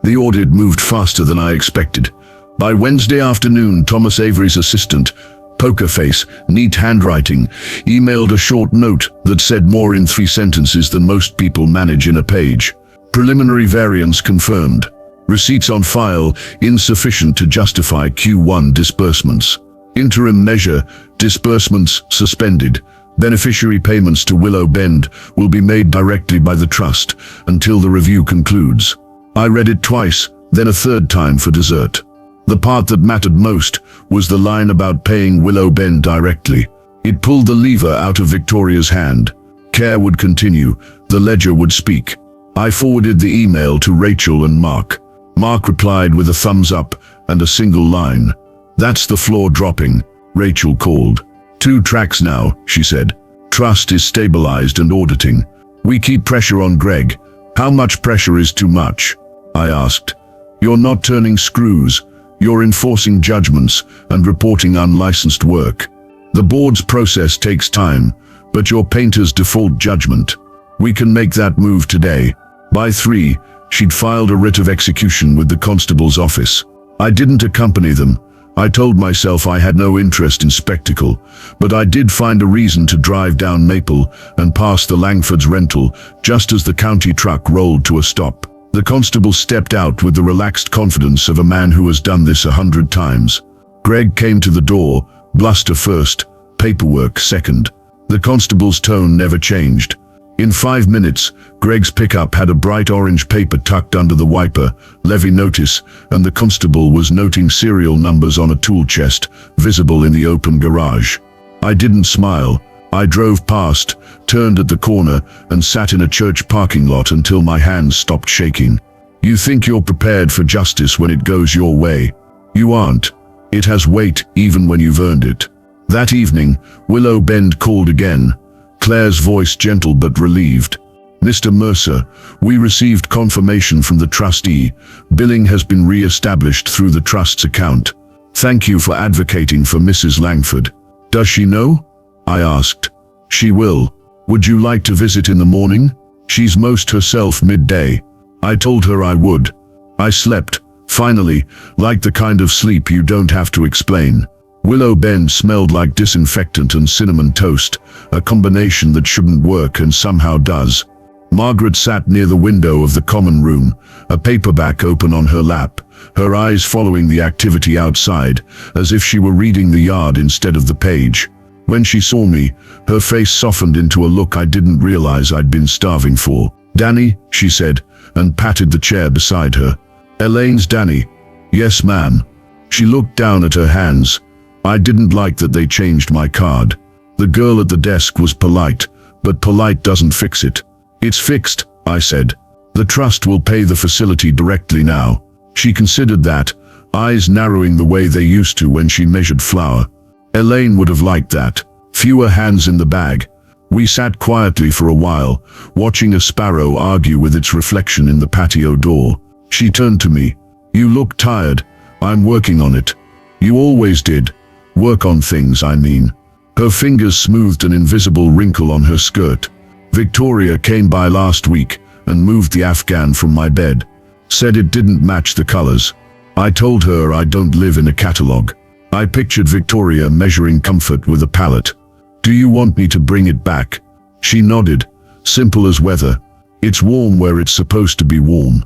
The audit moved faster than I expected. By Wednesday afternoon, Thomas Avery's assistant, poker face, neat handwriting, emailed a short note that said more in 3 sentences than most people manage in a page. Preliminary variance confirmed. Receipts on file, insufficient to justify Q1 disbursements. Interim measure, disbursements suspended. Beneficiary payments to Willow Bend will be made directly by the trust until the review concludes. I read it twice, then a third time for dessert. The part that mattered most was the line about paying Willow Bend directly. It pulled the lever out of Victoria's hand. Care would continue, the ledger would speak. I forwarded the email to Rachel and Mark. Mark replied with a thumbs up and a single line. That's the floor dropping, Rachel called. 2 tracks now, she said. Trust is stabilized and auditing. We keep pressure on Greg. How much pressure is too much? I asked. You're not turning screws. You're enforcing judgments and reporting unlicensed work. The board's process takes time, but your painter's default judgment. We can make that move today. By 3, she'd filed a writ of execution with the constable's office. I didn't accompany them. I told myself I had no interest in spectacle, but I did find a reason to drive down Maple and past the Langford's rental just as the county truck rolled to a stop. The constable stepped out with the relaxed confidence of a man who has done this 100 times. Greg came to the door, bluster first, paperwork second. The constable's tone never changed. In 5 minutes, Greg's pickup had a bright orange paper tucked under the wiper, levy notice, and the constable was noting serial numbers on a tool chest, visible in the open garage. I didn't smile. I drove past, turned at the corner, and sat in a church parking lot until my hands stopped shaking. You think you're prepared for justice when it goes your way. You aren't. It has weight even when you've earned it. That evening, Willow Bend called again. Claire's voice gentle but relieved. Mr. Mercer, we received confirmation from the trustee. Billing has been re-established through the trust's account. Thank you for advocating for Mrs. Langford. Does she know? I asked. She will. Would you like to visit in the morning? She's most herself midday. I told her I would. I slept, finally, like the kind of sleep you don't have to explain. Willow Bend smelled like disinfectant and cinnamon toast, a combination that shouldn't work and somehow does. Margaret sat near the window of the common room, a paperback open on her lap, her eyes following the activity outside, as if she were reading the yard instead of the page. When she saw me, her face softened into a look I didn't realize I'd been starving for. Danny, she said, and patted the chair beside her. Elaine's Danny. Yes, ma'am. She looked down at her hands. I didn't like that they changed my card. The girl at the desk was polite, but polite doesn't fix it. It's fixed, I said. The trust will pay the facility directly now. She considered that, eyes narrowing the way they used to when she measured flour. Elaine would have liked that. Fewer hands in the bag. We sat quietly for a while, watching a sparrow argue with its reflection in the patio door. She turned to me. You look tired. I'm working on it. You always did. Work on things, I mean. Her fingers smoothed an invisible wrinkle on her skirt. Victoria came by last week and moved the Afghan from my bed. Said it didn't match the colors. I told her I don't live in a catalog. I pictured Victoria measuring comfort with a palette. Do you want me to bring it back? She nodded. Simple as weather. It's warm where it's supposed to be warm.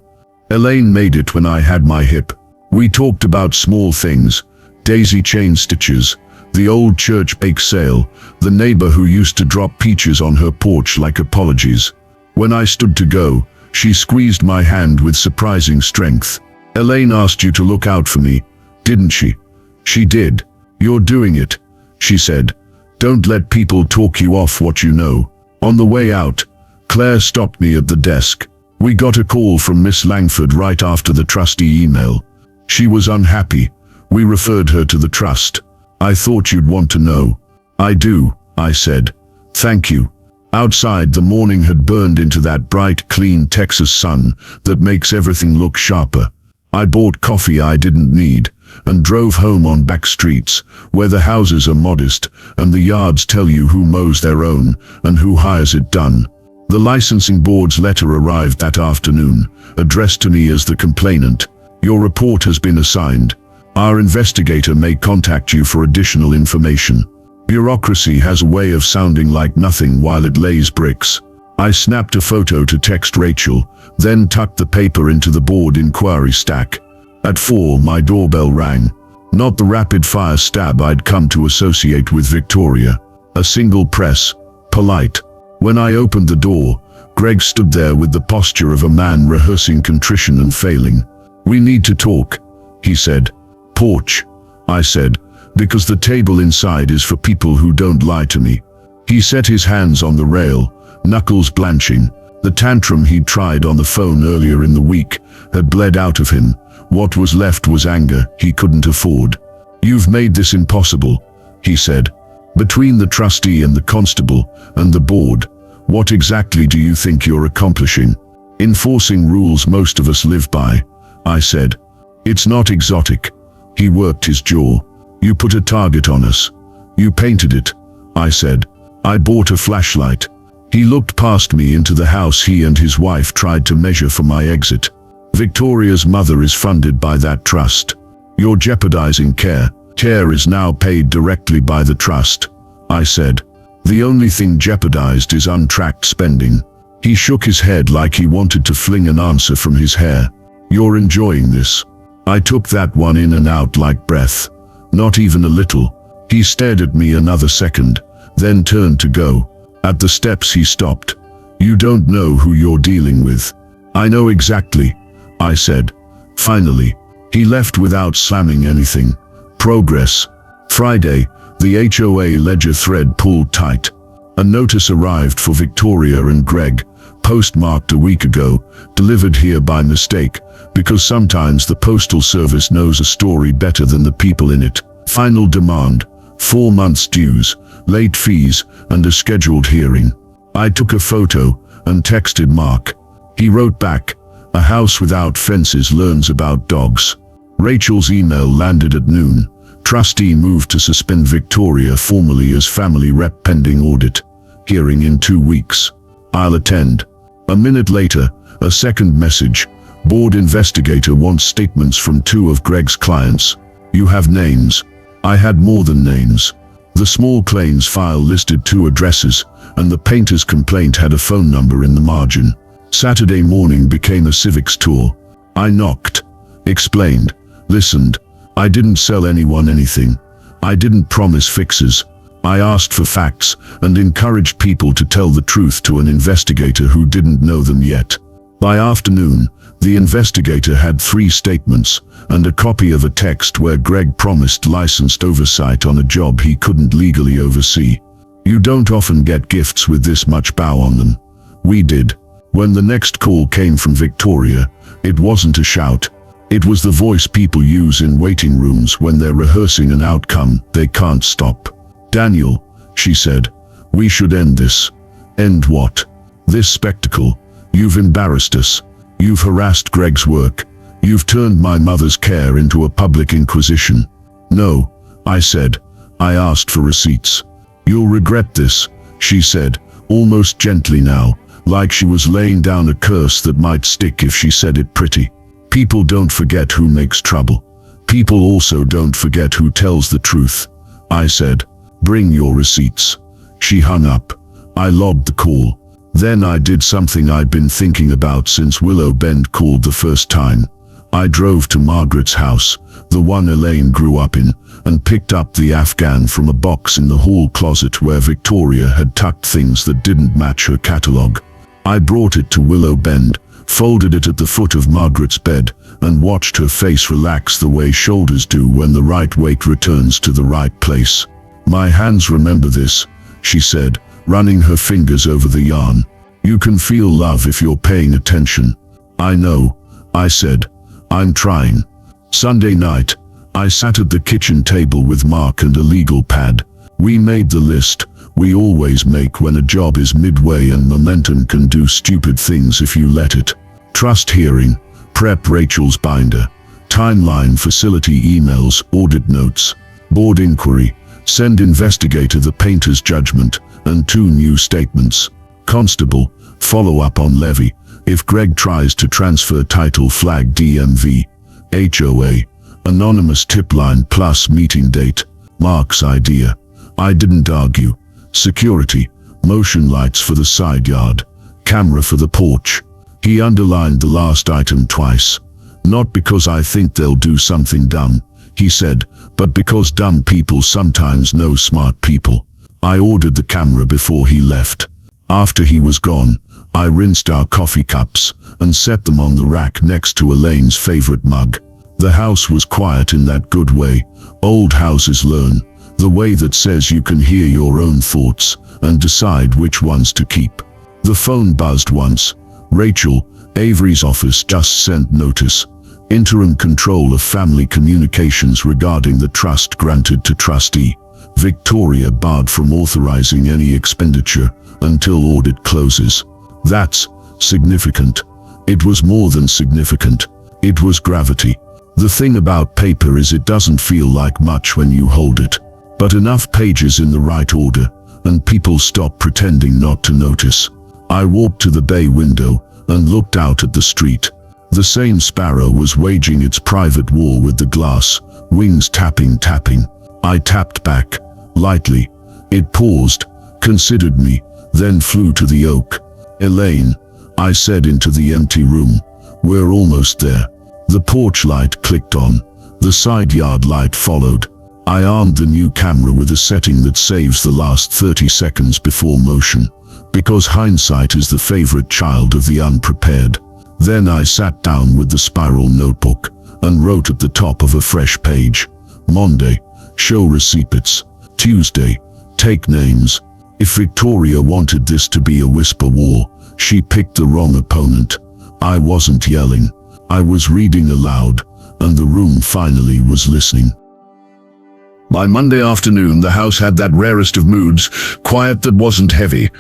Elaine made it when I had my hip. We talked about small things. Daisy chain stitches, the old church bake sale, the neighbor who used to drop peaches on her porch like apologies. When I stood to go, she squeezed my hand with surprising strength. Elaine asked you to look out for me, didn't she? She did. You're doing it, she said. Don't let people talk you off what you know. On the way out, Claire stopped me at the desk. We got a call from Miss Langford right after the trustee email. She was unhappy. We referred her to the trust. I thought you'd want to know. I do, I said. Thank you. Outside, the morning had burned into that bright, clean Texas sun that makes everything look sharper. I bought coffee I didn't need and drove home on back streets where the houses are modest and the yards tell you who mows their own and who hires it done. The licensing board's letter arrived that afternoon, addressed to me as the complainant. Your report has been assigned. Our investigator may contact you for additional information. Bureaucracy has a way of sounding like nothing while it lays bricks. I snapped a photo to text Rachel, then tucked the paper into the board inquiry stack. At 4, my doorbell rang. Not the rapid-fire stab I'd come to associate with Victoria. A single press, polite. When I opened the door, Greg stood there with the posture of a man rehearsing contrition and failing. We need to talk, he said. Porch, I said, because the table inside is for people who don't lie to me. He set his hands on the rail, knuckles blanching. The tantrum he'd tried on the phone earlier in the week had bled out of him. What was left was anger he couldn't afford. You've made this impossible, he said. Between the trustee and the constable and the board, what exactly do you think you're accomplishing? Enforcing rules most of us live by, I said. It's not exotic. He worked his jaw. You put a target on us. You painted it, I said. I bought a flashlight. He looked past me into the house he and his wife tried to measure for my exit. Victoria's mother is funded by that trust. You're jeopardizing care. Care is now paid directly by the trust, I said. The only thing jeopardized is untracked spending. He shook his head like he wanted to fling an answer from his hair. You're enjoying this. I took that one in and out like breath. Not even a little. He stared at me another second, then turned to go. At the steps he stopped. You don't know who you're dealing with. I know exactly, I said. Finally, he left without slamming anything. Progress. Friday, the HOA ledger thread pulled tight. A notice arrived for Victoria and Greg, postmarked a week ago, delivered here by mistake, because sometimes the postal service knows a story better than the people in it. Final demand, 4 months dues, late fees, and a scheduled hearing. I took a photo and texted Mark. He wrote back, a house without fences learns about dogs. Rachel's email landed at noon. Trustee moved to suspend Victoria formally as family rep pending audit. Hearing in 2 weeks. I'll attend. A minute later, a second message. Board investigator wants statements from 2 of Greg's clients. You have names. I had more than names. The small claims file listed 2 addresses, and the painter's complaint had a phone number in the margin. Saturday morning became a civics tour. I knocked, explained, listened. I didn't sell anyone anything. I didn't promise fixes. I asked for facts and encouraged people to tell the truth to an investigator who didn't know them yet. By afternoon, the investigator had 3 statements and a copy of a text where Greg promised licensed oversight on a job he couldn't legally oversee. You don't often get gifts with this much bow on them. We did. When the next call came from Victoria, it wasn't a shout. It was the voice people use in waiting rooms when they're rehearsing an outcome they can't stop. Daniel, she said, we should end this. End what? This spectacle. You've embarrassed us. You've harassed Greg's work. You've turned my mother's care into a public inquisition. No, I said. I asked for receipts. You'll regret this, she said, almost gently now, like she was laying down a curse that might stick if she said it pretty. People don't forget who makes trouble. People also don't forget who tells the truth. I said, bring your receipts. She hung up. I logged the call. Then I did something I'd been thinking about since Willow Bend called the first time. I drove to Margaret's house, the one Elaine grew up in, and picked up the Afghan from a box in the hall closet where Victoria had tucked things that didn't match her catalogue. I brought it to Willow Bend, folded it at the foot of Margaret's bed, and watched her face relax the way shoulders do when the right weight returns to the right place. My hands remember this, she said, running her fingers over the yarn. You can feel love if you're paying attention. I know, I said. I'm trying. Sunday night, I sat at the kitchen table with Mark and a legal pad. We made the list we always make when a job is midway and momentum can do stupid things if you let it. Trust hearing, prep Rachel's binder, timeline facility emails, audit notes, board inquiry, send investigator the painter's judgment, and 2 new statements. Constable, follow up on levy. If Greg tries to transfer title, flag DMV. HOA, anonymous tip line plus meeting date. Mark's idea. I didn't argue. Security, motion lights for the side yard, camera for the porch. He underlined the last item twice. Not because I think they'll do something dumb, he said, but because dumb people sometimes know smart people. I ordered the camera before he left. After he was gone, I rinsed our coffee cups and set them on the rack next to Elaine's favorite mug. The house was quiet in that good way. Old houses learn. The way that says you can hear your own thoughts and decide which ones to keep. The phone buzzed once. Rachel, Avery's office just sent notice. Interim control of family communications regarding the trust granted to trustee. Victoria barred from authorizing any expenditure until audit closes. That's significant. It was more than significant. It was gravity. The thing about paper is it doesn't feel like much when you hold it, but enough pages in the right order, and people stop pretending not to notice. I walked to the bay window and looked out at the street. The same sparrow was waging its private war with the glass, wings tapping. I tapped back, lightly. It paused, considered me, then flew to the oak. "Elaine," I said into the empty room. "We're almost there." The porch light clicked on. The side yard light followed. I armed the new camera with a setting that saves the last 30 seconds before motion, because hindsight is the favorite child of the unprepared. Then I sat down with the spiral notebook and wrote at the top of a fresh page, "Monday, show receipts. Tuesday, take names." If Victoria wanted this to be a whisper war, she picked the wrong opponent. I wasn't yelling. I was reading aloud, and the room finally was listening. By Monday afternoon, the house had that rarest of moods, quiet that wasn't heavy.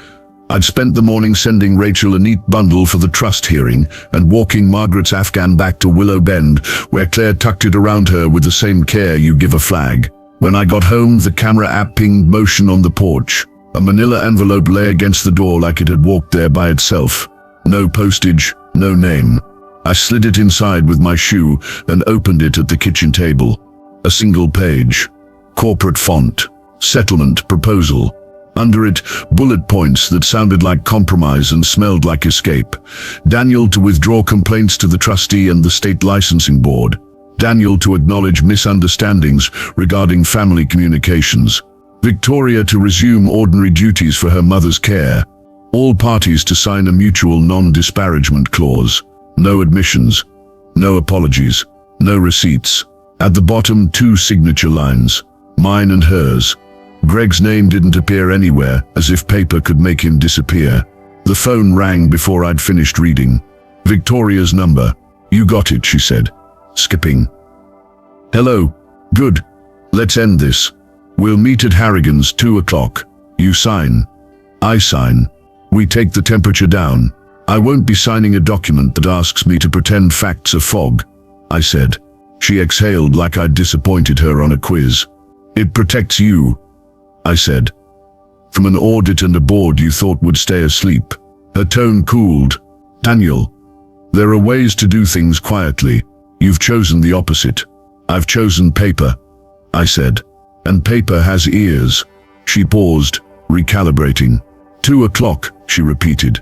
I'd spent the morning sending Rachel a neat bundle for the trust hearing and walking Margaret's Afghan back to Willow Bend, where Claire tucked it around her with the same care you give a flag. When I got home, the camera app pinged motion on the porch. A manila envelope lay against the door like it had walked there by itself. No postage, no name. I slid it inside with my shoe and opened it at the kitchen table. A single page. Corporate font. Settlement proposal. Under it, bullet points that sounded like compromise and smelled like escape. Daniel to withdraw complaints to the trustee and the state licensing board. Daniel to acknowledge misunderstandings regarding family communications. Victoria to resume ordinary duties for her mother's care. All parties to sign a mutual non-disparagement clause. No admissions. No apologies. No receipts. At the bottom, 2 signature lines. Mine and hers. Greg's name didn't appear anywhere, as if paper could make him disappear. The phone rang before I'd finished reading. Victoria's number. "You got it," she said, skipping. "Hello. Good. Let's end this. We'll meet at Harrigan's 2 o'clock. You sign. I sign. We take the temperature down. I won't be signing a document that asks me to pretend facts are fog," I said. She exhaled like I'd disappointed her on a quiz. "It protects you," I said. "From an audit and a board you thought would stay asleep." Her tone cooled. "Daniel, there are ways to do things quietly. You've chosen the opposite." "I've chosen paper," I said. "And paper has ears." She paused, recalibrating. 2 o'clock, she repeated.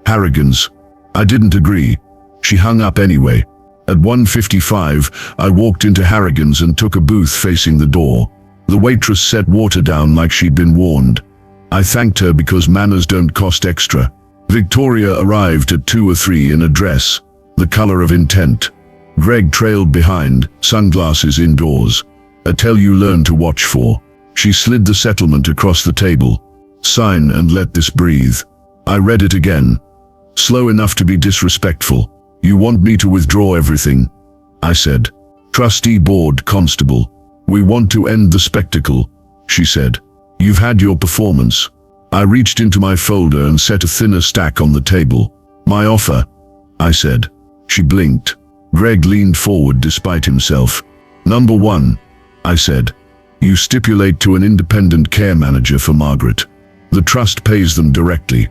Harrigan's. I didn't agree. She hung up anyway. At 1:55, I walked into Harrigan's and took a booth facing the door. The waitress set water down like she'd been warned. I thanked her because manners don't cost extra. Victoria arrived at 2 or 3 in a dress, the color of intent. Greg trailed behind, sunglasses indoors. A tell you learn to watch for. She slid the settlement across the table. "Sign and let this breathe." I read it again. Slow enough to be disrespectful. "You want me to withdraw everything," I said. "Trustee board constable. We want to end the spectacle," she said. "You've had your performance." I reached into my folder and set a thinner stack on the table. "My offer," I said. She blinked. Greg leaned forward despite himself. "Number 1, I said. You stipulate to an independent care manager for Margaret. The trust pays them directly.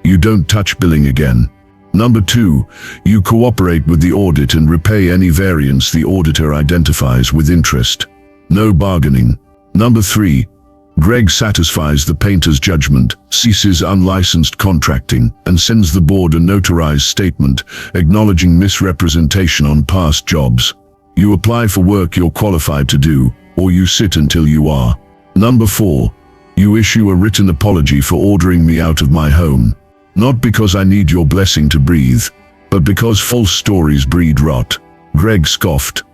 You don't touch billing again. Number 2, you cooperate with the audit and repay any variance the auditor identifies with interest. No bargaining. Number 3, Greg satisfies the painter's judgment, ceases unlicensed contracting, and sends the board a notarized statement acknowledging misrepresentation on past jobs. You apply for work you're qualified to do, or you sit until you are. Number 4, you issue a written apology for ordering me out of my home. Not because I need your blessing to breathe, but because false stories breed rot. Greg scoffed.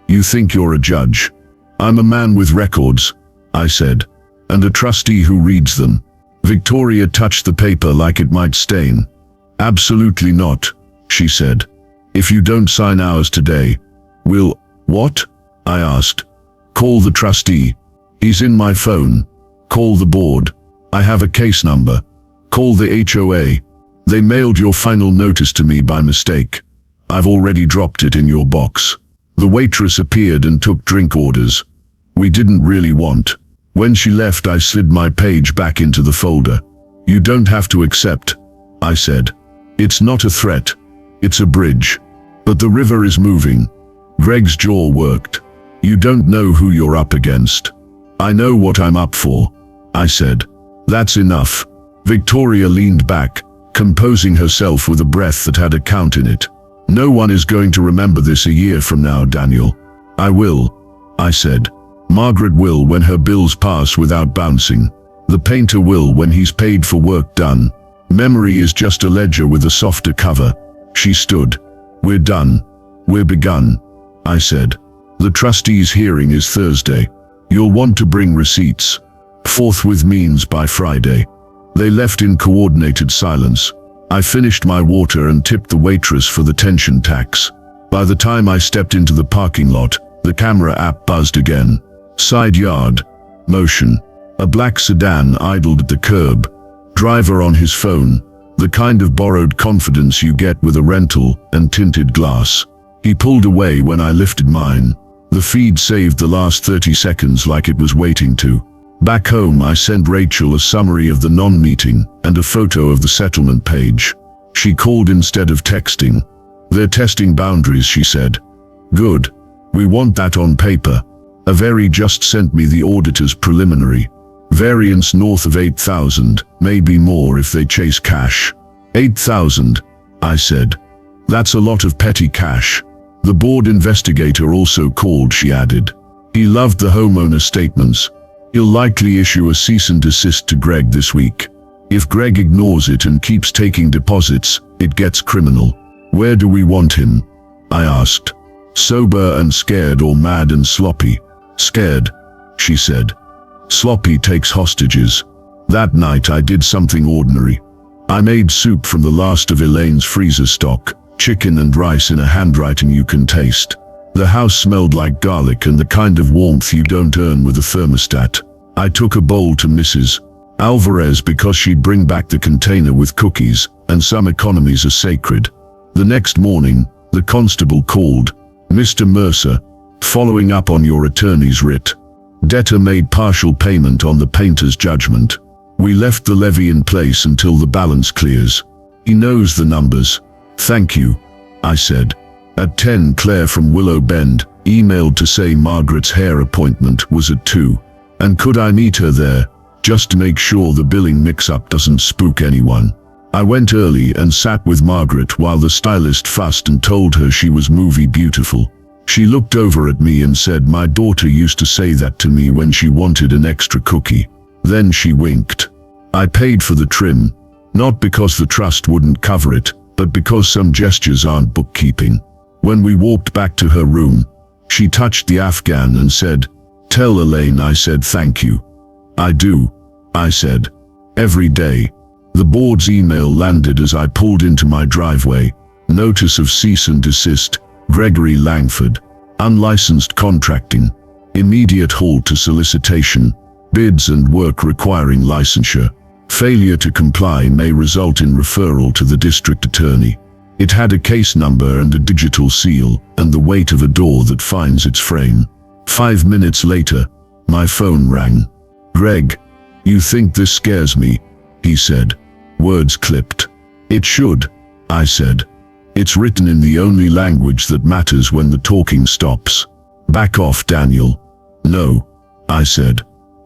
You think you're a judge. I'm a man with records, I said, and a trustee who reads them. Victoria touched the paper like it might stain. Absolutely not, she said. If you don't sign ours today, we'll... What? I asked. Call the trustee. He's in my phone. Call the board. I have a case number. Call the HOA. They mailed your final notice to me by mistake. I've already dropped it in your box. The waitress appeared and took drink orders. We didn't really want. When she left, I slid my page back into the folder. You don't have to accept, I said. It's not a threat. It's a bridge. But the river is moving. Greg's jaw worked. You don't know who you're up against. I know what I'm up for, I said. That's enough. Victoria leaned back, composing herself with a breath that had a count in it. No one is going to remember this a year from now, Daniel. I will, I said. Margaret will when her bills pass without bouncing. The painter will when he's paid for work done. Memory is just a ledger with a softer cover. She stood. We're done. We're begun, I said. The trustees' hearing is Thursday. You'll want to bring receipts. Forthwith means by Friday. They left in coordinated silence. I finished my water and tipped the waitress for the tension tax. By the time I stepped into the parking lot, the camera app buzzed again. Side yard. Motion. A black sedan idled at the curb. Driver on his phone. The kind of borrowed confidence you get with a rental and tinted glass. He pulled away when I lifted mine. The feed saved the last 30 seconds like it was waiting to. Back home, I sent Rachel a summary of the non-meeting and a photo of the settlement page. She called instead of texting. They're testing boundaries, she said. Good. We want that on paper. Averi just sent me the auditor's preliminary. Variance north of 8,000, maybe more if they chase cash. 8,000, I said. That's a lot of petty cash. The board investigator also called, she added. He loved the homeowner statements. He'll likely issue a cease and desist to Greg this week. If Greg ignores it and keeps taking deposits, it gets criminal. Where do we want him? I asked. Sober and scared or mad and sloppy? Scared, she said. Sloppy takes hostages. That night I did something ordinary. I made soup from the last of Elaine's freezer stock, chicken and rice in a handwriting you can taste. The house smelled like garlic and the kind of warmth you don't earn with a thermostat. I took a bowl to Mrs. Alvarez because she'd bring back the container with cookies, and some economies are sacred. The next morning, the constable called. Mr. Mercer, following up on your attorney's writ. Debtor made partial payment on the painter's judgment. We left the levy in place until the balance clears. He knows the numbers. Thank you, I said. At 10, Claire from Willow Bend emailed to say Margaret's hair appointment was at 2. And could I meet her there, just to make sure the billing mix-up doesn't spook anyone. I went early and sat with Margaret while the stylist fussed and told her she was movie beautiful. She looked over at me and said my daughter used to say that to me when she wanted an extra cookie. Then she winked. I paid for the trim, not because the trust wouldn't cover it, but because some gestures aren't bookkeeping. When we walked back to her room, she touched the Afghan and said, "Tell Elaine I said thank you." "I do," I said. "Every day." The board's email landed as I pulled into my driveway. Notice of cease and desist, Gregory Langford. Unlicensed contracting. Immediate halt to solicitation. Bids and work requiring licensure. Failure to comply may result in referral to the district attorney. It had a case number and a digital seal, and the weight of a door that finds its frame. 5 minutes later, my phone rang. "Greg, you think this scares me?" he said. Words clipped. "It should," I said. "It's written in the only language that matters when the talking stops." "Back off, Daniel." "No," I said.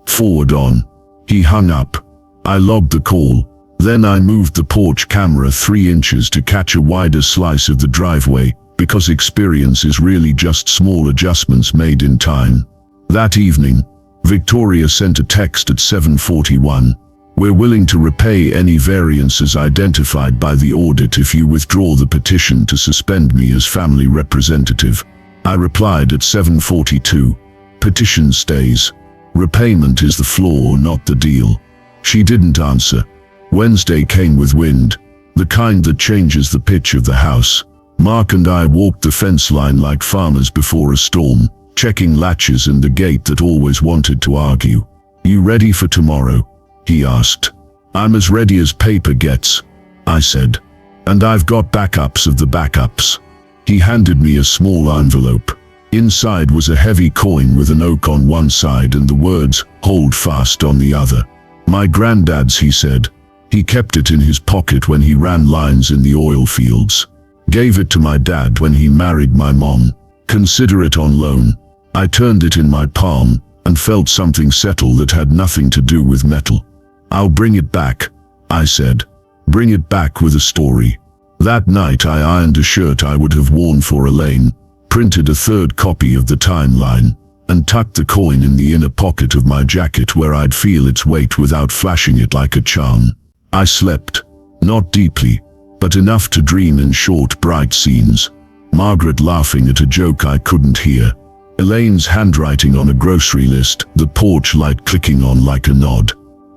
"Forward on." He hung up. I logged the call. Then I moved the porch camera 3 inches to catch a wider slice of the driveway, because experience is really just small adjustments made in time. That evening, Victoria sent a text at 7:41. "We're willing to repay any variances identified by the audit if you withdraw the petition to suspend me as family representative." I replied at 7:42. "Petition stays. Repayment is the flaw, not the deal." She didn't answer. Wednesday came with wind, the kind that changes the pitch of the house. Mark and I walked the fence line like farmers before a storm, checking latches and the gate that always wanted to argue. "You ready for tomorrow?" he asked. "I'm as ready as paper gets," I said. "And I've got backups of the backups." He handed me a small envelope. Inside was a heavy coin with an oak on one side and the words, "Hold fast," on the other. "My granddad's," he said. He kept it in his pocket when he ran lines in the oil fields. Gave it to my dad when he married my mom. Consider it on loan. I turned it in my palm and felt something settle that had nothing to do with metal. "I'll bring it back," I said. Bring it back with a story. That night I ironed a shirt I would have worn for Elaine, printed a third copy of the timeline, and tucked the coin in the inner pocket of my jacket where I'd feel its weight without flashing it like a charm. I slept, not deeply, but enough to dream in short, bright scenes. Margaret laughing at a joke I couldn't hear. Elaine's handwriting on a grocery list, the porch light clicking on like a nod.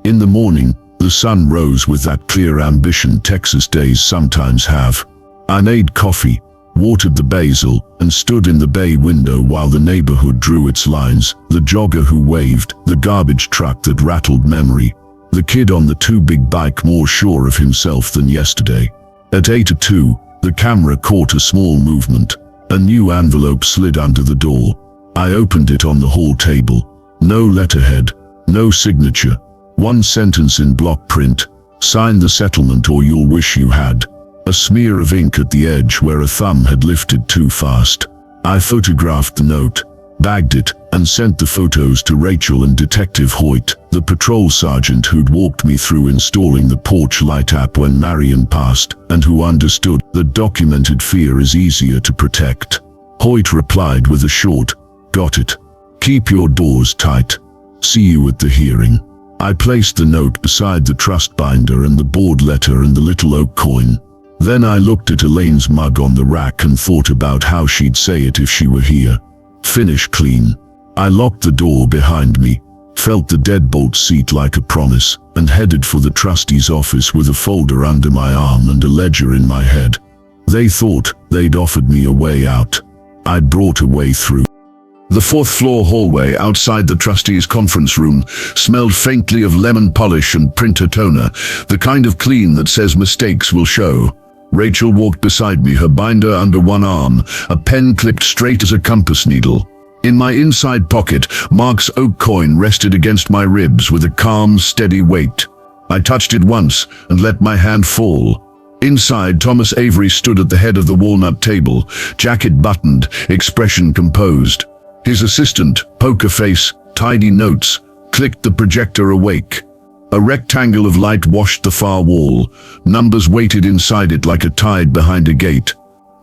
In the morning, the sun rose with that clear ambition Texas days sometimes have. I made coffee, watered the basil, and stood in the bay window while the neighborhood drew its lines, the jogger who waved, the garbage truck that rattled memory, the kid on the too-big bike more sure of himself than yesterday. At 8:02, the camera caught a small movement. A new envelope slid under the door. I opened it on the hall table. No letterhead, no signature. One sentence in block print: "Sign the settlement or you'll wish you had." A smear of ink at the edge where a thumb had lifted too fast. I photographed the note, bagged it, and sent the photos to Rachel and Detective Hoyt, the patrol sergeant who'd walked me through installing the porch light app when Marion passed, and who understood that documented fear is easier to protect. Hoyt replied with a short, "Got it. Keep your doors tight. See you at the hearing." I placed the note beside the trust binder and the board letter and the little oak coin. Then I looked at Elaine's mug on the rack and thought about how she'd say it if she were here. "Finish clean." I locked the door behind me, felt the deadbolt seat like a promise, and headed for the trustee's office with a folder under my arm and a ledger in my head. They thought they'd offered me a way out. I'd brought a way through. The fourth-floor hallway outside the trustees' conference room smelled faintly of lemon polish and printer toner, the kind of clean that says mistakes will show. Rachel walked beside me, her binder under one arm, a pen clipped straight as a compass needle. In my inside pocket, Mark's oak coin rested against my ribs with a calm, steady weight. I touched it once and let my hand fall. Inside, Thomas Avery stood at the head of the walnut table, jacket buttoned, expression composed. His assistant, poker face, tidy notes, clicked the projector awake. A rectangle of light washed the far wall. Numbers waited inside it like a tide behind a gate.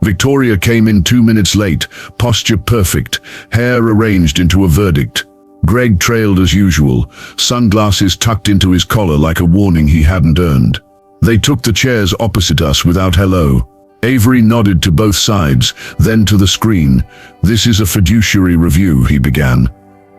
Victoria came in 2 minutes late, posture perfect, hair arranged into a verdict. Greg trailed as usual, sunglasses tucked into his collar like a warning he hadn't earned. They took the chairs opposite us without hello. Avery nodded to both sides, then to the screen. "This is a fiduciary review," he began,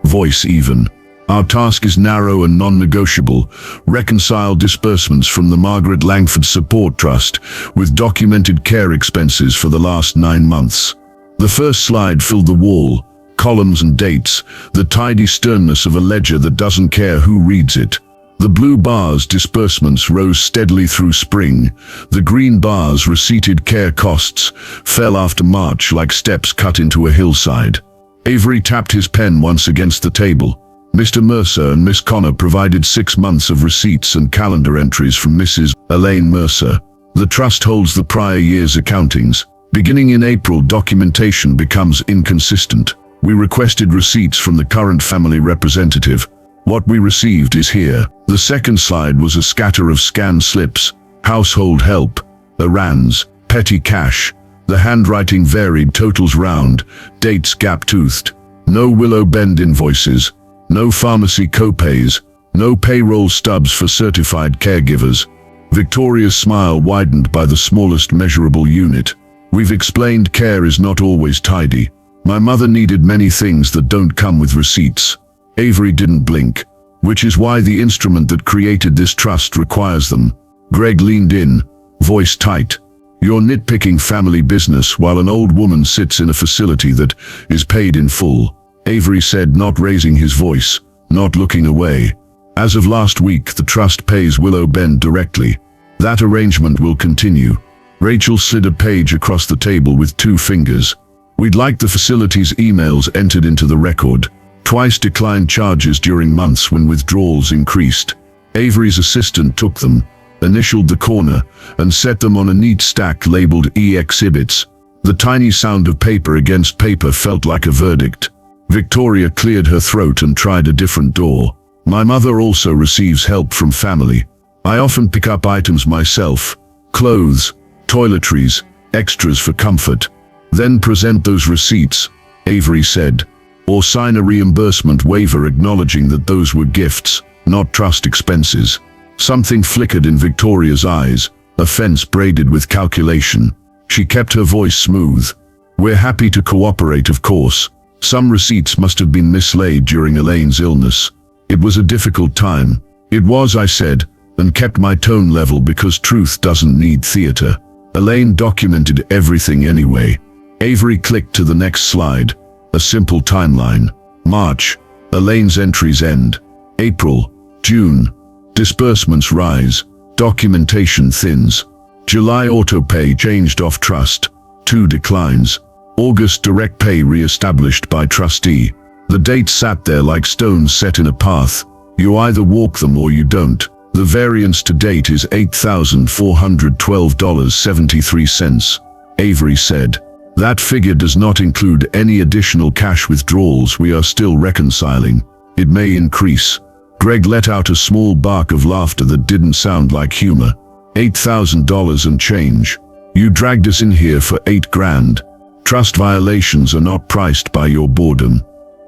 voice even. "Our task is narrow and non-negotiable. Reconcile disbursements from the Margaret Langford Support Trust with documented care expenses for the last 9 months." The first slide filled the wall, columns and dates, the tidy sternness of a ledger that doesn't care who reads it. The blue bars, disbursements, rose steadily through spring. The green bars, receipted care costs, fell after March like steps cut into a hillside. Avery tapped his pen once against the table. Mr. Mercer and Miss Connor provided 6 months of receipts and calendar entries from Mrs. Elaine Mercer. The trust holds the prior year's accountings. Beginning in April, documentation becomes inconsistent. We requested receipts from the current family representative. What we received is here. The second slide was a scatter of scanned slips, household help, errands, petty cash. The handwriting varied, totals round, dates gap-toothed. No Willow Bend invoices, no pharmacy copays, no payroll stubs for certified caregivers. Victoria's smile widened by the smallest measurable unit. "We've explained care is not always tidy. My mother needed many things that don't come with receipts." Avery didn't blink, which is why the instrument that created this trust requires them. Greg leaned in, voice tight. "You're nitpicking family business while an old woman sits in a facility that is paid in full. Avery said, not raising his voice, not looking away. As of last week, the trust pays Willow Bend directly. That arrangement will continue. Rachel slid a page across the table with 2 fingers. We'd like the facility's emails entered into the record. Twice declined charges during months when withdrawals increased. Avery's assistant took them, initialed the corner, and set them on a neat stack labeled E-exhibits. The tiny sound of paper against paper felt like a verdict. Victoria cleared her throat and tried a different door. My mother also receives help from family. I often pick up items myself, clothes, toiletries, extras for comfort. Then present those receipts, Avery said, or sign a reimbursement waiver acknowledging that those were gifts, not trust expenses. Something flickered in Victoria's eyes, offense braided with calculation. She kept her voice smooth. We're happy to cooperate, of course. Some receipts must have been mislaid during Elaine's illness. It was a difficult time. It was, I said, and kept my tone level because truth doesn't need theater. Elaine documented everything anyway. Avery clicked to the next slide. A simple timeline. March. Elaine's entries end. April. June. Disbursements rise. Documentation thins. July autopay changed off trust. 2 declines. August direct pay re-established by trustee. The dates sat there like stones set in a path. You either walk them or you don't. The variance to date is $8,412.73, Avery said. That figure does not include any additional cash withdrawals we are still reconciling. It may increase. Greg let out a small bark of laughter that didn't sound like humor. $8,000 and change. You dragged us in here for $8 grand. Trust violations are not priced by your boredom,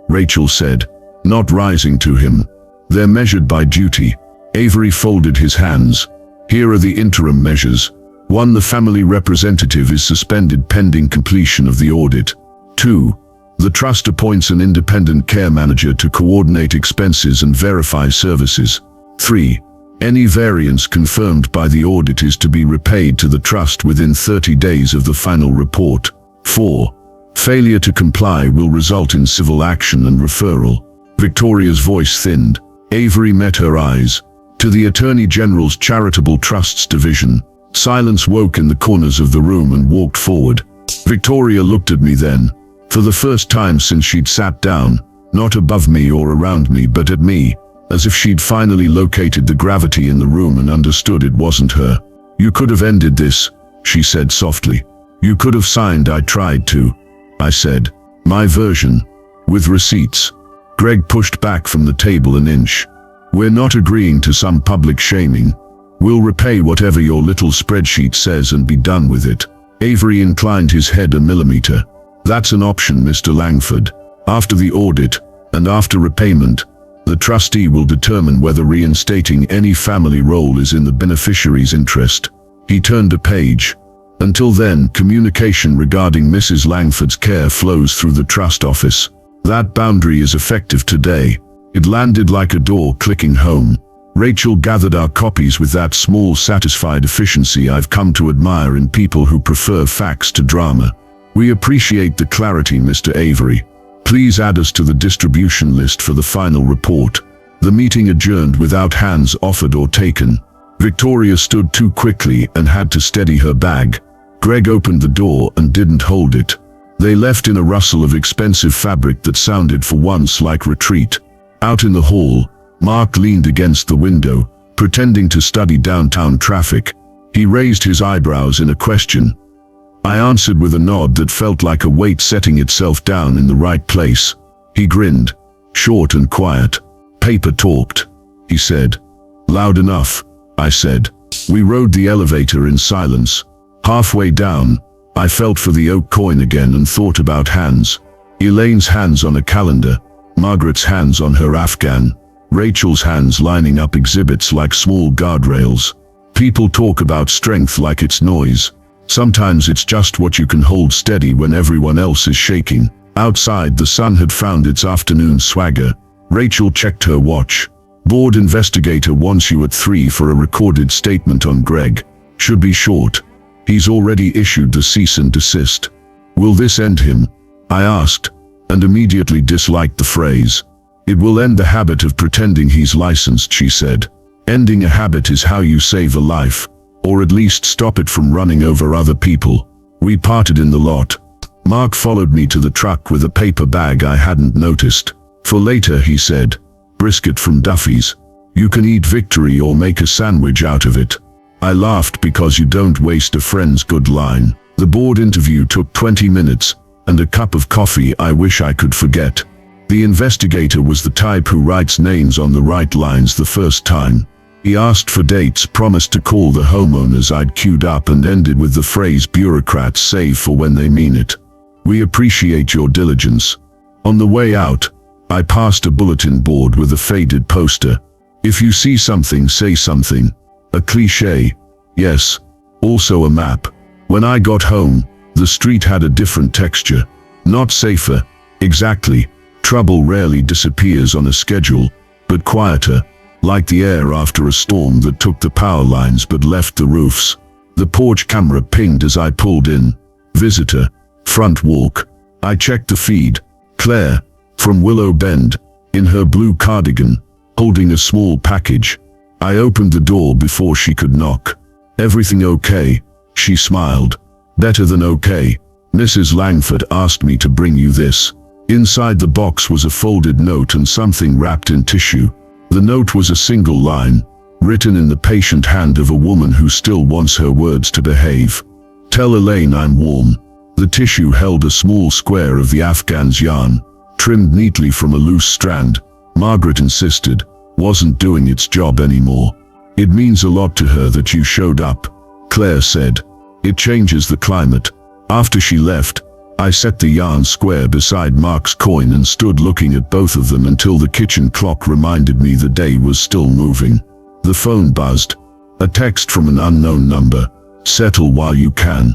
Rachel said, not rising to him. They're measured by duty. Avery folded his hands. Here are the interim measures. 1. The family representative is suspended pending completion of the audit. 2. The trust appoints an independent care manager to coordinate expenses and verify services. 3. Any variance confirmed by the audit is to be repaid to the trust within 30 days of the final report. 4. Failure to comply will result in civil action and referral. Victoria's voice thinned. Avery met her eyes. To the Attorney General's Charitable Trusts Division. Silence woke in the corners of the room and walked forward. Victoria looked at me then, for the first time since she'd sat down, not above me or around me but at me, as if she'd finally located the gravity in the room and understood it wasn't her. You could have ended this, she said softly. You could have signed I tried to. I said, my version, with receipts. Greg pushed back from the table an inch. We're not agreeing to some public shaming. We'll repay whatever your little spreadsheet says and be done with it. Avery inclined his head a millimeter. That's an option, Mr. Langford. After the audit, and after repayment, the trustee will determine whether reinstating any family role is in the beneficiary's interest. He turned a page. Until then, communication regarding Mrs. Langford's care flows through the trust office. That boundary is effective today. It landed like a door clicking home. Rachel gathered our copies with that small, satisfied efficiency I've come to admire in people who prefer facts to drama. We appreciate the clarity, Mr. Avery. Please add us to the distribution list for the final report. The meeting adjourned without hands offered or taken. Victoria stood too quickly and had to steady her bag. Greg opened the door and didn't hold it. They left in a rustle of expensive fabric that sounded for once like retreat. Out in the hall, Mark leaned against the window, pretending to study downtown traffic. He raised his eyebrows in a question. I answered with a nod that felt like a weight setting itself down in the right place. He grinned, short and quiet. Paper talked, he said. Loud enough, I said. We rode the elevator in silence. Halfway down, I felt for the oak coin again and thought about hands. Elaine's hands on a calendar, Margaret's hands on her Afghan, Rachel's hands lining up exhibits like small guardrails. People talk about strength like it's noise. Sometimes it's just what you can hold steady when everyone else is shaking. Outside, the sun had found its afternoon swagger. Rachel checked her watch. Board investigator wants you at 3 for a recorded statement on Greg. Should be short. He's already issued the cease and desist. Will this end him? I asked. and immediately disliked the phrase. "It will end the habit of pretending he's licensed," she said. "Ending a habit is how you save a life, or at least stop it from running over other people." We parted in the lot. Mark followed me to the truck with a paper bag I hadn't noticed. "For later," he said. "Brisket from Duffy's. You can eat victory or make a sandwich out of it." I laughed because you don't waste a friend's good line. The board interview took 20 minutes, and a cup of coffee I wish I could forget. The investigator was the type who writes names on the right lines the first time. He asked for dates, promised to call the homeowners I'd queued up, and ended with the phrase bureaucrats save for when they mean it. "We appreciate your diligence." On the way out, I passed a bulletin board with a faded poster. "If you see something, say something." A cliché, yes. Also a map. When I got home, the street had a different texture. Not safer, exactly. Trouble rarely disappears on a schedule, but quieter, like the air after a storm that took the power lines but left the roofs. The porch camera pinged as I pulled in. Visitor, front walk. I checked the feed. Claire, from Willow Bend, in her blue cardigan, holding a small package. I opened the door before she could knock. "Everything okay?" She smiled. "Better than okay. Mrs. Langford asked me to bring you this." Inside the box was a folded note and something wrapped in tissue. The note was a single line, written in the patient hand of a woman who still wants her words to behave. "Tell Elaine I'm warm." The tissue held a small square of the Afghan's yarn, trimmed neatly from a loose strand. Margaret insisted, wasn't doing its job anymore. "It means a lot to her that you showed up," Claire said. "It changes the climate." After she left, I set the yarn square beside Mark's coin and stood looking at both of them until the kitchen clock reminded me the day was still moving. The phone buzzed. A text from an unknown number. "Settle while you can.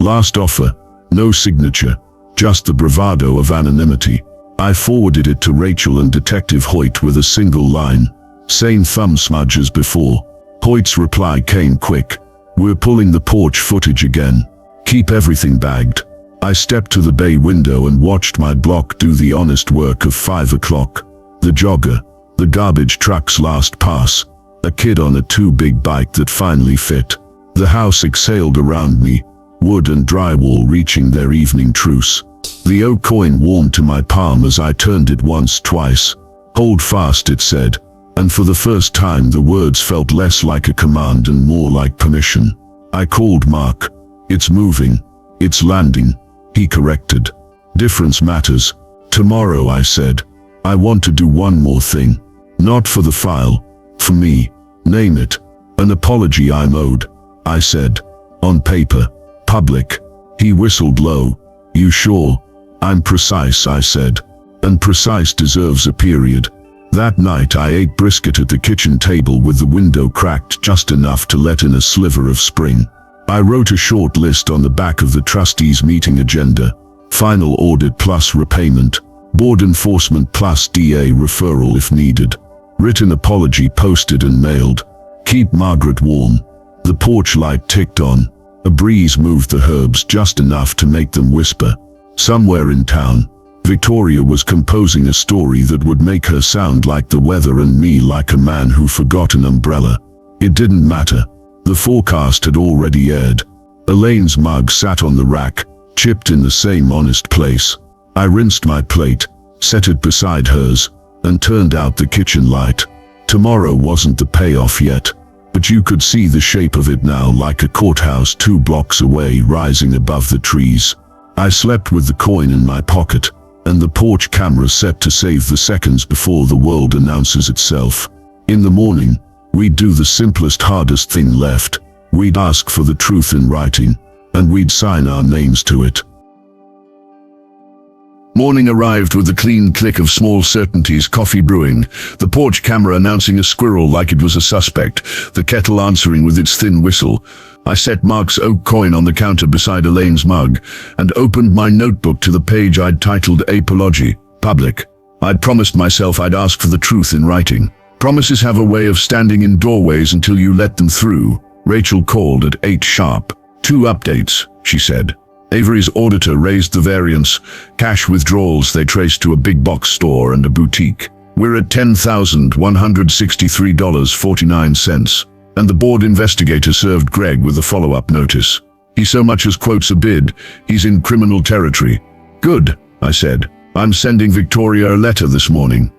Last offer." No signature, just the bravado of anonymity. I forwarded it to Rachel and Detective Hoyt with a single line. Same thumb smudge as before. Hoyt's reply came quick. "We're pulling the porch footage again. Keep everything bagged." I stepped to the bay window and watched my block do the honest work of 5 o'clock. The jogger, the garbage truck's last pass, a kid on a too-big bike that finally fit. The house exhaled around me, wood and drywall reaching their evening truce. The oak coin warmed to my palm as I turned it once, twice. "Hold fast," it said, and for the first time the words felt less like a command and more like permission. I called Mark. "It's moving. It's landing," he corrected. "Difference matters." "Tomorrow," I said. "I want to do one more thing. Not for the file. For me. Name it." "An apology I'm owed," I said. "On paper. Public." He whistled low. "You sure?" "I'm precise," I said. "And precise deserves a period." That night I ate brisket at the kitchen table with the window cracked just enough to let in a sliver of spring. I wrote a short list on the back of the trustees' meeting agenda. Final audit plus repayment. Board enforcement plus DA referral if needed. Written apology posted and mailed. Keep Margaret warm. The porch light ticked on. A breeze moved the herbs just enough to make them whisper. Somewhere in town, Victoria was composing a story that would make her sound like the weather and me like a man who forgot an umbrella. It didn't matter. The forecast had already aired. Elaine's mug sat on the rack, chipped in the same honest place. I rinsed my plate, set it beside hers, and turned out the kitchen light. Tomorrow wasn't the payoff yet, but you could see the shape of it now, like a courthouse 2 blocks away rising above the trees. I slept with the coin in my pocket, and the porch camera set to save the seconds before the world announces itself. In the morning, we'd do the simplest, hardest thing left. We'd ask for the truth in writing, and we'd sign our names to it. Morning arrived with the clean click of small certainties coffee brewing, the porch camera announcing a squirrel like it was a suspect, the kettle answering with its thin whistle. I set Mark's oak coin on the counter beside Elaine's mug, and opened my notebook to the page I'd titled Apology, Public. I'd promised myself I'd ask for the truth in writing. Promises have a way of standing in doorways until you let them through. Rachel called at 8 sharp. 2 updates, she said. Avery's auditor raised the variance. Cash withdrawals they traced to a big box store and a boutique. We're at $10,163.49. And the board investigator served Greg with a follow-up notice. He so much as quotes a bid, he's in criminal territory. Good, I said. I'm sending Victoria a letter this morning.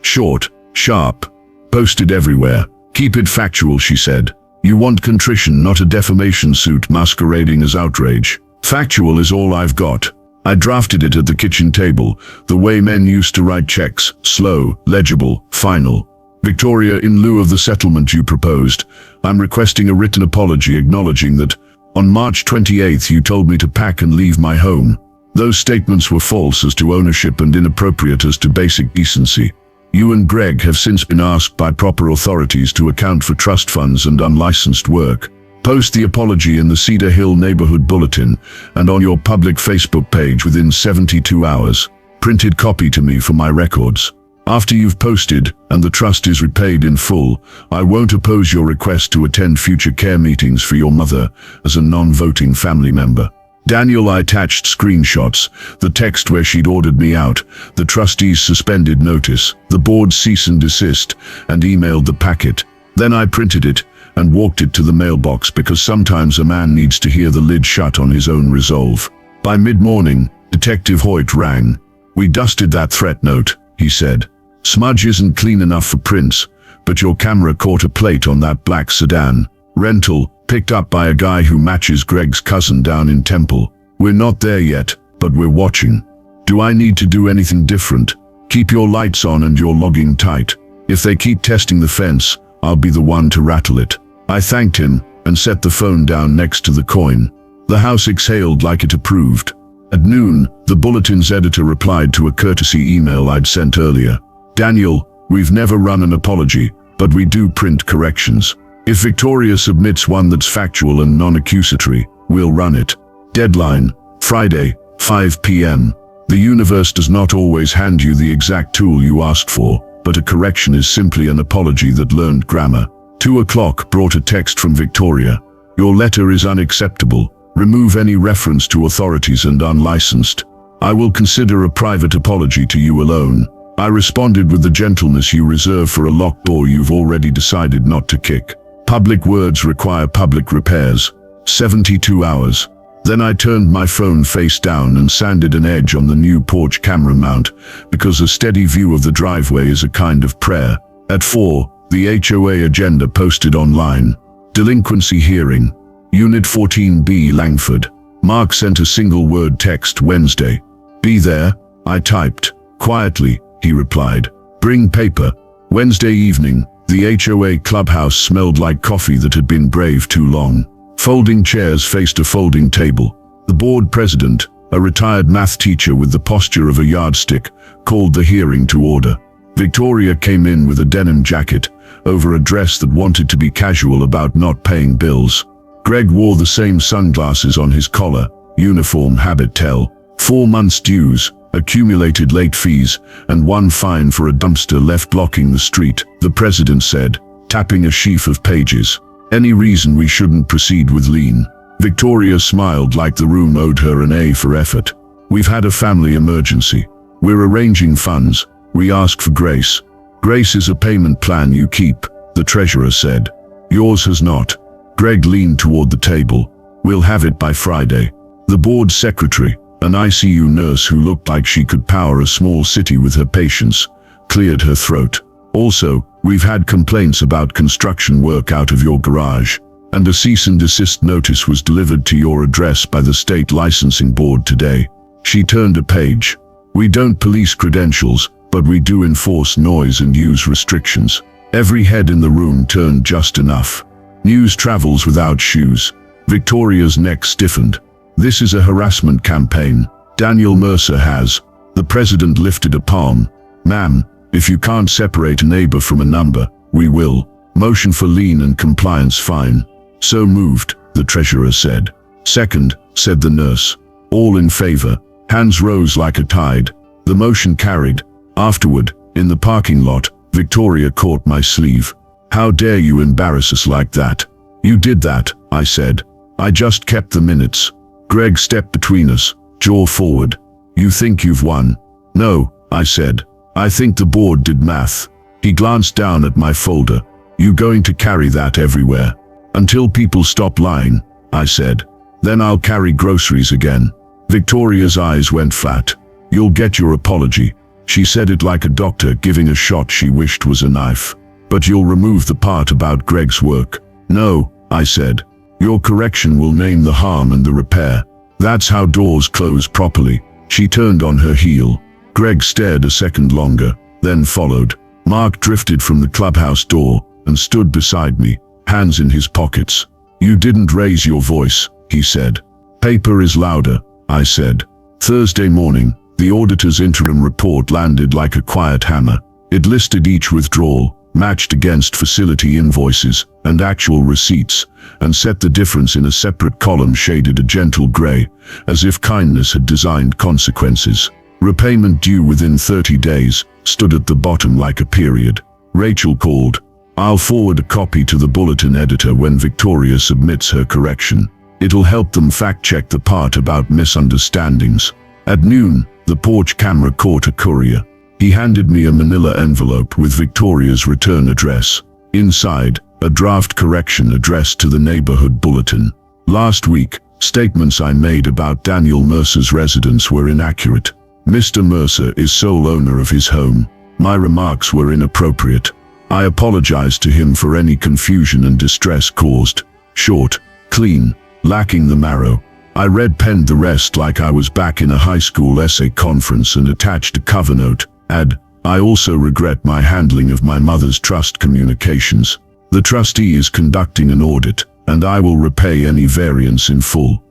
Short, sharp, posted everywhere. Keep it factual, she said. You want contrition, not a defamation suit masquerading as outrage. Factual is all I've got. I drafted it at the kitchen table, the way men used to write checks, slow, legible, final. Victoria, in lieu of the settlement you proposed, I'm requesting a written apology acknowledging that, on March 28th you told me to pack and leave my home. Those statements were false as to ownership and inappropriate as to basic decency. You and Greg have since been asked by proper authorities to account for trust funds and unlicensed work. Post the apology in the Cedar Hill Neighborhood Bulletin and on your public Facebook page within 72 hours. Printed copy to me for my records. After you've posted and the trust is repaid in full, I won't oppose your request to attend future care meetings for your mother as a non-voting family member. Daniel, I attached screenshots, the text where she'd ordered me out, the trustee's suspended notice, the board's cease and desist, and emailed the packet. Then I printed it and walked it to the mailbox because sometimes a man needs to hear the lid shut on his own resolve. By mid-morning, Detective Hoyt rang. We dusted that threat note, he said. Smudge isn't clean enough for prints, but your camera caught a plate on that black sedan. Rental, picked up by a guy who matches Greg's cousin down in Temple. We're not there yet, but we're watching. Do I need to do anything different? Keep your lights on and your logging tight. If they keep testing the fence, I'll be the one to rattle it. I thanked him and set the phone down next to the coin. The house exhaled like it approved. At noon, the Bulletin's editor replied to a courtesy email I'd sent earlier. Daniel, we've never run an apology, but we do print corrections. If Victoria submits one that's factual and non-accusatory, we'll run it. Deadline, Friday, 5 p.m. The universe does not always hand you the exact tool you asked for, but a correction is simply an apology that learned grammar. 2 o'clock brought a text from Victoria. Your letter is unacceptable. Remove any reference to authorities and unlicensed. I will consider a private apology to you alone. I responded with the gentleness you reserve for a locked door you've already decided not to kick. Public words require public repairs. 72 hours. Then I turned my phone face down and sanded an edge on the new porch camera mount, because a steady view of the driveway is a kind of prayer. At 4, the HOA agenda posted online. Delinquency hearing. Unit 14B, Langford. Mark sent a single-word text Wednesday. Be there, I typed. Quietly, he replied. Bring paper. Wednesday evening, the HOA clubhouse smelled like coffee that had been brave too long. Folding chairs faced a folding table. The board president, a retired math teacher with the posture of a yardstick, called the hearing to order. Victoria came in with a denim jacket, over a dress that wanted to be casual about not paying bills. Greg wore the same sunglasses on his collar, uniform habit tell. 4 months' dues, accumulated late fees, and 1 fine for a dumpster left blocking the street, the president said, tapping a sheaf of pages. Any reason we shouldn't proceed with lien? Victoria smiled like the room owed her an A for effort. We've had a family emergency. We're arranging funds. We ask for grace. Grace is a payment plan you keep, the treasurer said. Yours has not. Greg leaned toward the table. We'll have it by Friday. The board secretary, an ICU nurse who looked like she could power a small city with her patients, cleared her throat. Also, we've had complaints about construction work out of your garage, and a cease and desist notice was delivered to your address by the state licensing board today. She turned a page. We don't police credentials, but we do enforce noise and use restrictions. Every head in the room turned just enough. News travels without shoes. Victoria's neck stiffened. This is a harassment campaign. Daniel Mercer has. The president lifted a palm. Ma'am, if you can't separate a neighbor from a number, we will. Motion for lien and compliance fine. So moved, the treasurer said. Second, said the nurse. All in favor. Hands rose like a tide. The motion carried. Afterward, in the parking lot, Victoria caught my sleeve. How dare you embarrass us like that? You did that, I said. I just kept the minutes. Greg stepped between us, jaw forward. You think you've won? No, I said. I think the board did math. He glanced down at my folder. You going to carry that everywhere? Until people stop lying, I said. Then I'll carry groceries again. Victoria's eyes went flat. You'll get your apology. She said it like a doctor giving a shot she wished was a knife. But you'll remove the part about Greg's work. No, I said. Your correction will name the harm and the repair. That's how doors close properly. She turned on her heel. Greg stared a second longer, then followed. Mark drifted from the clubhouse door and stood beside me, hands in his pockets. You didn't raise your voice, he said. Paper is louder, I said. Thursday morning, the auditor's interim report landed like a quiet hammer. It listed each withdrawal, matched against facility invoices and actual receipts, and set the difference in a separate column shaded a gentle gray, as if kindness had designed consequences. Repayment due within 30 days stood at the bottom like a period. Rachel called. I'll forward a copy to the bulletin editor when Victoria submits her correction. It'll help them fact-check the part about misunderstandings. At noon, the porch camera caught a courier. He handed me a manila envelope with Victoria's return address. Inside, a draft correction addressed to the neighborhood bulletin. Last week, statements I made about Daniel Mercer's residence were inaccurate. Mr. Mercer is sole owner of his home. My remarks were inappropriate. I apologized to him for any confusion and distress caused. Short, clean, lacking the marrow. I red-penned the rest like I was back in a high school essay conference and attached a cover note. I also regret my handling of my mother's trust communications. The trustee is conducting an audit, and I will repay any variance in full.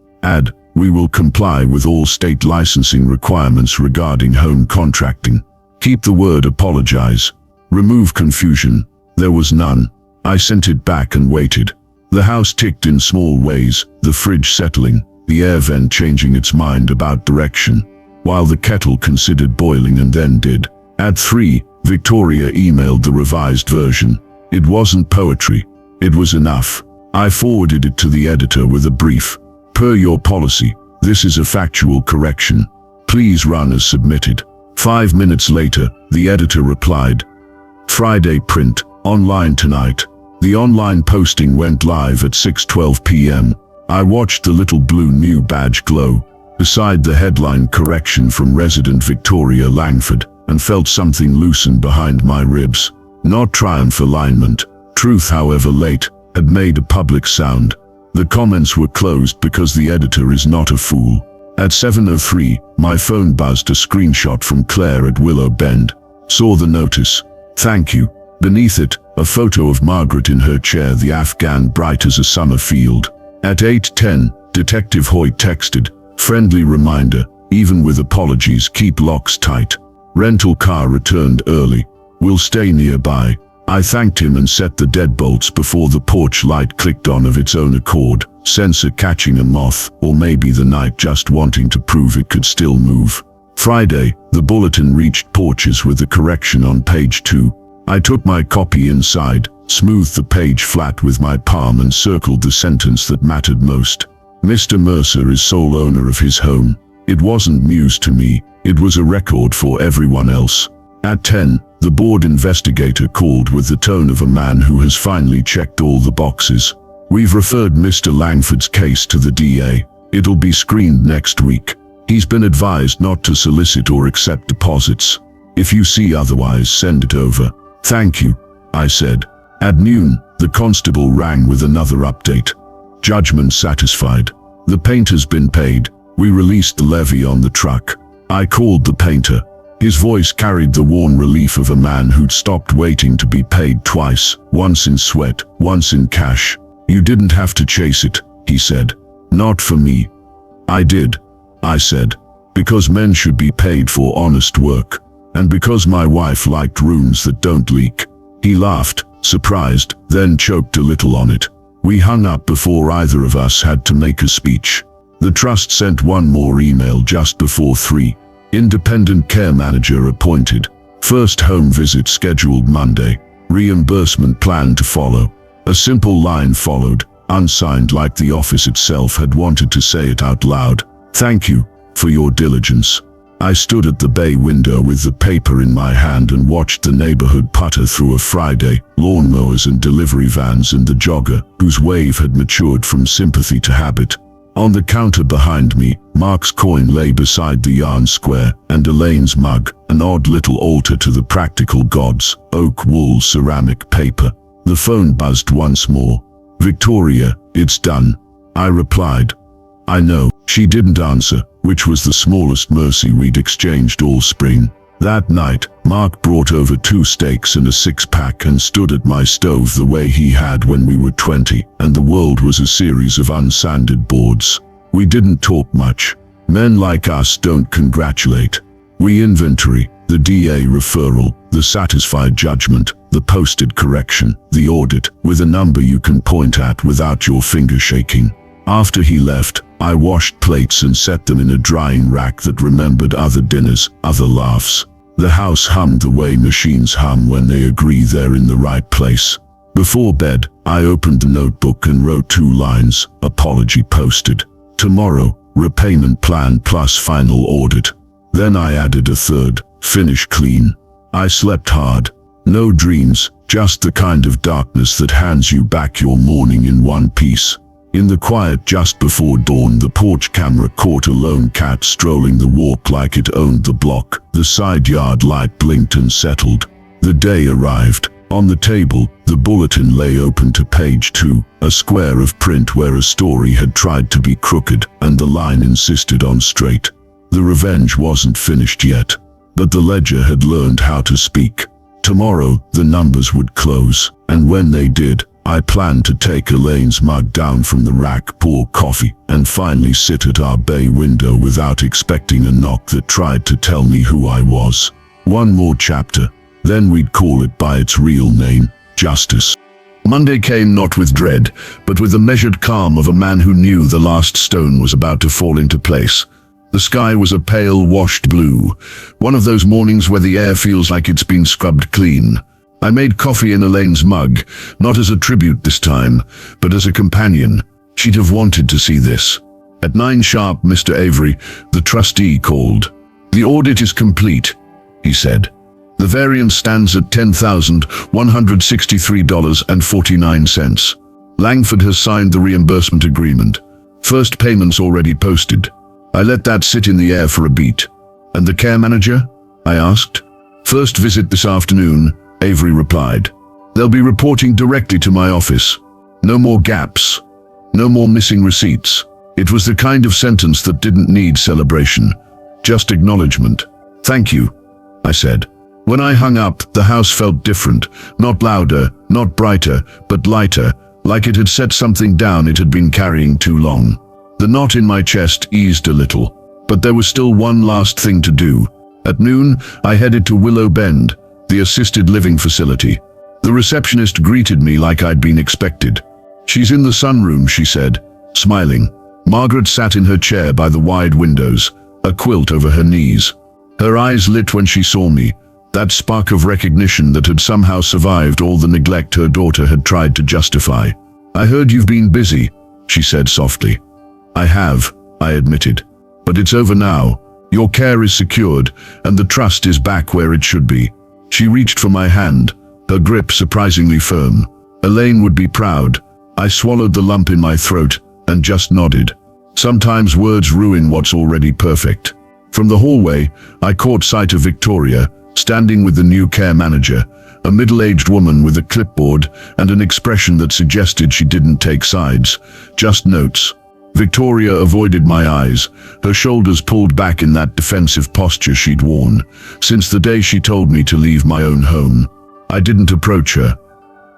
We will comply with all state licensing requirements regarding home contracting. Keep the word apologize. Remove confusion. There was none. I sent it back and waited. The house ticked in small ways, the fridge settling, the air vent changing its mind about direction, while the kettle considered boiling and then did. At 3, Victoria emailed the revised version. It wasn't poetry. It was enough. I forwarded it to the editor with a brief. Per your policy, this is a factual correction. Please run as submitted. 5 minutes later, the editor replied. Friday print, online tonight. The online posting went live at 6:12 p.m. I watched the little blue new badge glow beside the headline correction from resident Victoria Langford and felt something loosen behind my ribs. Not triumph alignment. Truth, however late, had made a public sound. The comments were closed because the editor is not a fool. At 7:03, my phone buzzed a screenshot from Claire at Willow Bend. Saw the notice. Thank you. Beneath it, a photo of Margaret in her chair, the Afghan bright as a summer field. At 8:10, Detective Hoyt texted, friendly reminder, even with apologies, keep locks tight. Rental car returned early. We'll stay nearby. I thanked him and set the deadbolts before the porch light clicked on of its own accord, sensor catching a moth, or maybe the night just wanting to prove it could still move. Friday, the bulletin reached porches with the correction on page 2. I took my copy inside, smoothed the page flat with my palm and circled the sentence that mattered most. Mr. Mercer is sole owner of his home. It wasn't news to me, it was a record for everyone else. At 10, the board investigator called with the tone of a man who has finally checked all the boxes. We've referred Mr. Langford's case to the DA. It'll be screened next week. He's been advised not to solicit or accept deposits. If you see otherwise, send it over. Thank you, I said. At noon, the constable rang with another update. Judgment satisfied. The painter's been paid. We released the levy on the truck. I called the painter. His voice carried the worn relief of a man who'd stopped waiting to be paid twice, once in sweat, once in cash. You didn't have to chase it, he said. Not for me. I did, I said. Because men should be paid for honest work. And because my wife liked rooms that don't leak. He laughed, surprised, then choked a little on it. We hung up before either of us had to make a speech. The trust sent one more email just before 3. Independent care manager appointed. First home visit scheduled Monday. Reimbursement plan to follow. A simple line followed. unsigned like the office itself had wanted to say it out loud. Thank you for your diligence. I stood at the bay window with the paper in my hand and watched the neighborhood putter through a Friday, lawnmowers and delivery vans and the jogger, whose wave had matured from sympathy to habit. On the counter behind me, Mark's coin lay beside the yarn square, and Elaine's mug, an odd little altar to the practical gods, oak wool ceramic paper. The phone buzzed once more. "Victoria, it's done," I replied. "I know." She didn't answer, which was the smallest mercy we'd exchanged all spring. That night, Mark brought over 2 steaks and a 6-pack and stood at my stove the way he had when we were 20, and the world was a series of unsanded boards. We didn't talk much. Men like us don't congratulate. We inventory, the DA referral, the satisfied judgment, the posted correction, the audit, with a number you can point at without your finger shaking. After he left, I washed plates and set them in a drying rack that remembered other dinners, other laughs. The house hummed the way machines hum when they agree they're in the right place. Before bed, I opened the notebook and wrote 2 lines, apology posted. Tomorrow, repayment plan plus final audit. Then I added a third, finish clean. I slept hard. No dreams, just the kind of darkness that hands you back your morning in one piece. In the quiet just before dawn, the porch camera caught a lone cat strolling the walk like it owned the block. The side yard light blinked and settled. The day arrived. On the table, the bulletin lay open to page 2, a square of print where a story had tried to be crooked, and the line insisted on straight. The revenge wasn't finished yet, but the ledger had learned how to speak. Tomorrow, the numbers would close, and when they did, I planned to take Elaine's mug down from the rack, pour coffee, and finally sit at our bay window without expecting a knock that tried to tell me who I was. One more chapter, then we'd call it by its real name, justice. Monday came not with dread, but with the measured calm of a man who knew the last stone was about to fall into place. The sky was a pale, washed blue, one of those mornings where the air feels like it's been scrubbed clean. I made coffee in Elaine's mug, not as a tribute this time, but as a companion. She'd have wanted to see this. At 9 sharp, Mr. Avery, the trustee, called. "The audit is complete," he said. "The variance stands at $10,163.49. Langford has signed the reimbursement agreement. First payment's already posted." I let that sit in the air for a beat. "And the care manager?" I asked. "First visit this afternoon," Avery replied. "They'll be reporting directly to my office. No more gaps. No more missing receipts." It was the kind of sentence that didn't need celebration, just acknowledgement. "Thank you," I said. When I hung up, the house felt different, not louder, not brighter, but lighter, like it had set something down it had been carrying too long. The knot in my chest eased a little, but there was still one last thing to do. At noon, I headed to Willow Bend, the assisted living facility. The receptionist greeted me like I'd been expected. "She's in the sunroom," she said, smiling. Margaret sat in her chair by the wide windows, a quilt over her knees. Her eyes lit when she saw me, that spark of recognition that had somehow survived all the neglect her daughter had tried to justify. "I heard you've been busy," she said softly. "I have," I admitted. "But it's over now. Your care is secured, and the trust is back where it should be." She reached for my hand, her grip surprisingly firm. Elaine would be proud. I swallowed the lump in my throat and just nodded. Sometimes words ruin what's already perfect. From the hallway, I caught sight of Victoria, standing with the new care manager, a middle-aged woman with a clipboard and an expression that suggested she didn't take sides, just notes. Victoria avoided my eyes, her shoulders pulled back in that defensive posture she'd worn since the day she told me to leave my own home. I didn't approach her.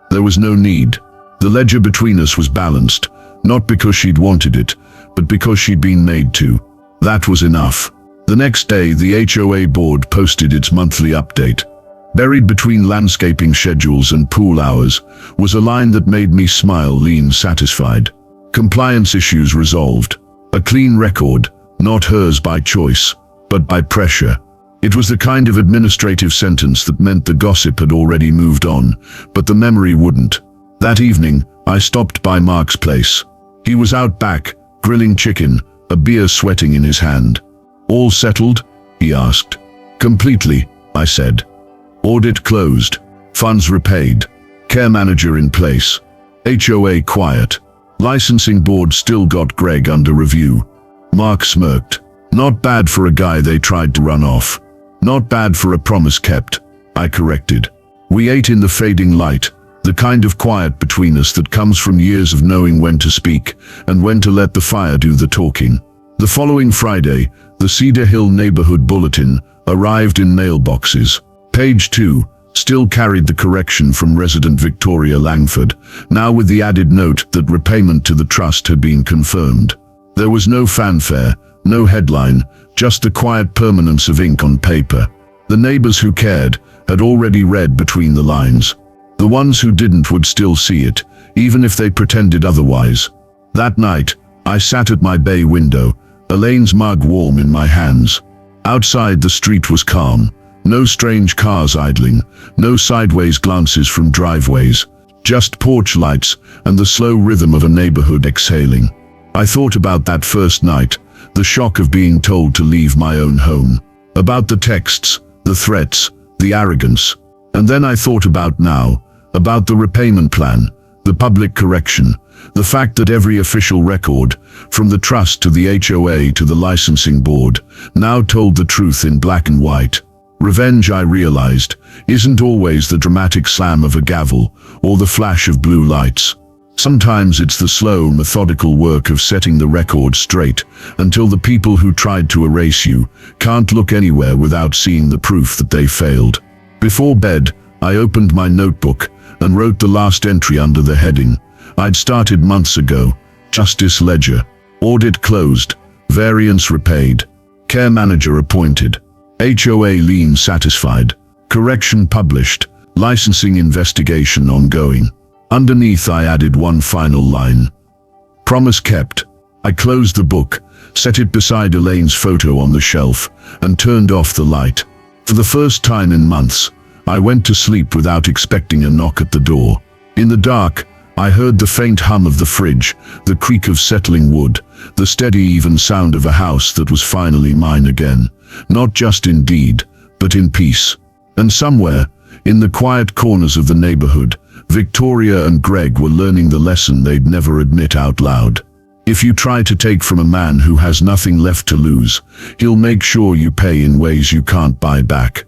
There was no need. The ledger between us was balanced, not because she'd wanted it, but because she'd been made to. That was enough. The next day, the HOA board posted its monthly update. Buried between landscaping schedules and pool hours was a line that made me smile, lean, satisfied. Compliance issues resolved. A clean record, not hers by choice, but by pressure. It was the kind of administrative sentence that meant the gossip had already moved on, but the memory wouldn't. That evening, I stopped by Mark's place. He was out back, grilling chicken, a beer sweating in his hand. "All settled?" he asked. "Completely," I said. "Audit closed. Funds repaid. Care manager in place. HOA quiet. Licensing board still got Greg under review." Mark smirked. "Not bad for a guy they tried to run off. Not bad for a promise kept," I corrected. We ate in the fading light, the kind of quiet between us that comes from years of knowing when to speak and when to let the fire do the talking. The following Friday, the Cedar Hill Neighborhood Bulletin arrived in mailboxes. Page 2 still carried the correction from resident Victoria Langford, now with the added note that repayment to the trust had been confirmed. There was no fanfare, no headline, just the quiet permanence of ink on paper. The neighbors who cared had already read between the lines. The ones who didn't would still see it, even if they pretended otherwise. That night, I sat at my bay window, Elaine's mug warm in my hands. Outside the street was calm. No strange cars idling, no sideways glances from driveways, just porch lights and the slow rhythm of a neighborhood exhaling. I thought about that first night, the shock of being told to leave my own home, about the texts, the threats, the arrogance. And then I thought about now, about the repayment plan, the public correction, the fact that every official record, from the trust to the HOA to the licensing board, now told the truth in black and white. Revenge, I realized, isn't always the dramatic slam of a gavel or the flash of blue lights. Sometimes it's the slow, methodical work of setting the record straight until the people who tried to erase you can't look anywhere without seeing the proof that they failed. Before bed, I opened my notebook and wrote the last entry under the heading I'd started months ago. Justice ledger. Audit closed. Variance repaid. Care manager appointed. HOA lien satisfied. Correction published. Licensing investigation ongoing. Underneath I added one final line. Promise kept. I closed the book, set it beside Elaine's photo on the shelf, and turned off the light. For the first time in months, I went to sleep without expecting a knock at the door. In the dark, I heard the faint hum of the fridge, the creak of settling wood, the steady even sound of a house that was finally mine again. Not just in deed, but in peace. And somewhere, in the quiet corners of the neighborhood, Victoria and Greg were learning the lesson they'd never admit out loud. If you try to take from a man who has nothing left to lose, he'll make sure you pay in ways you can't buy back.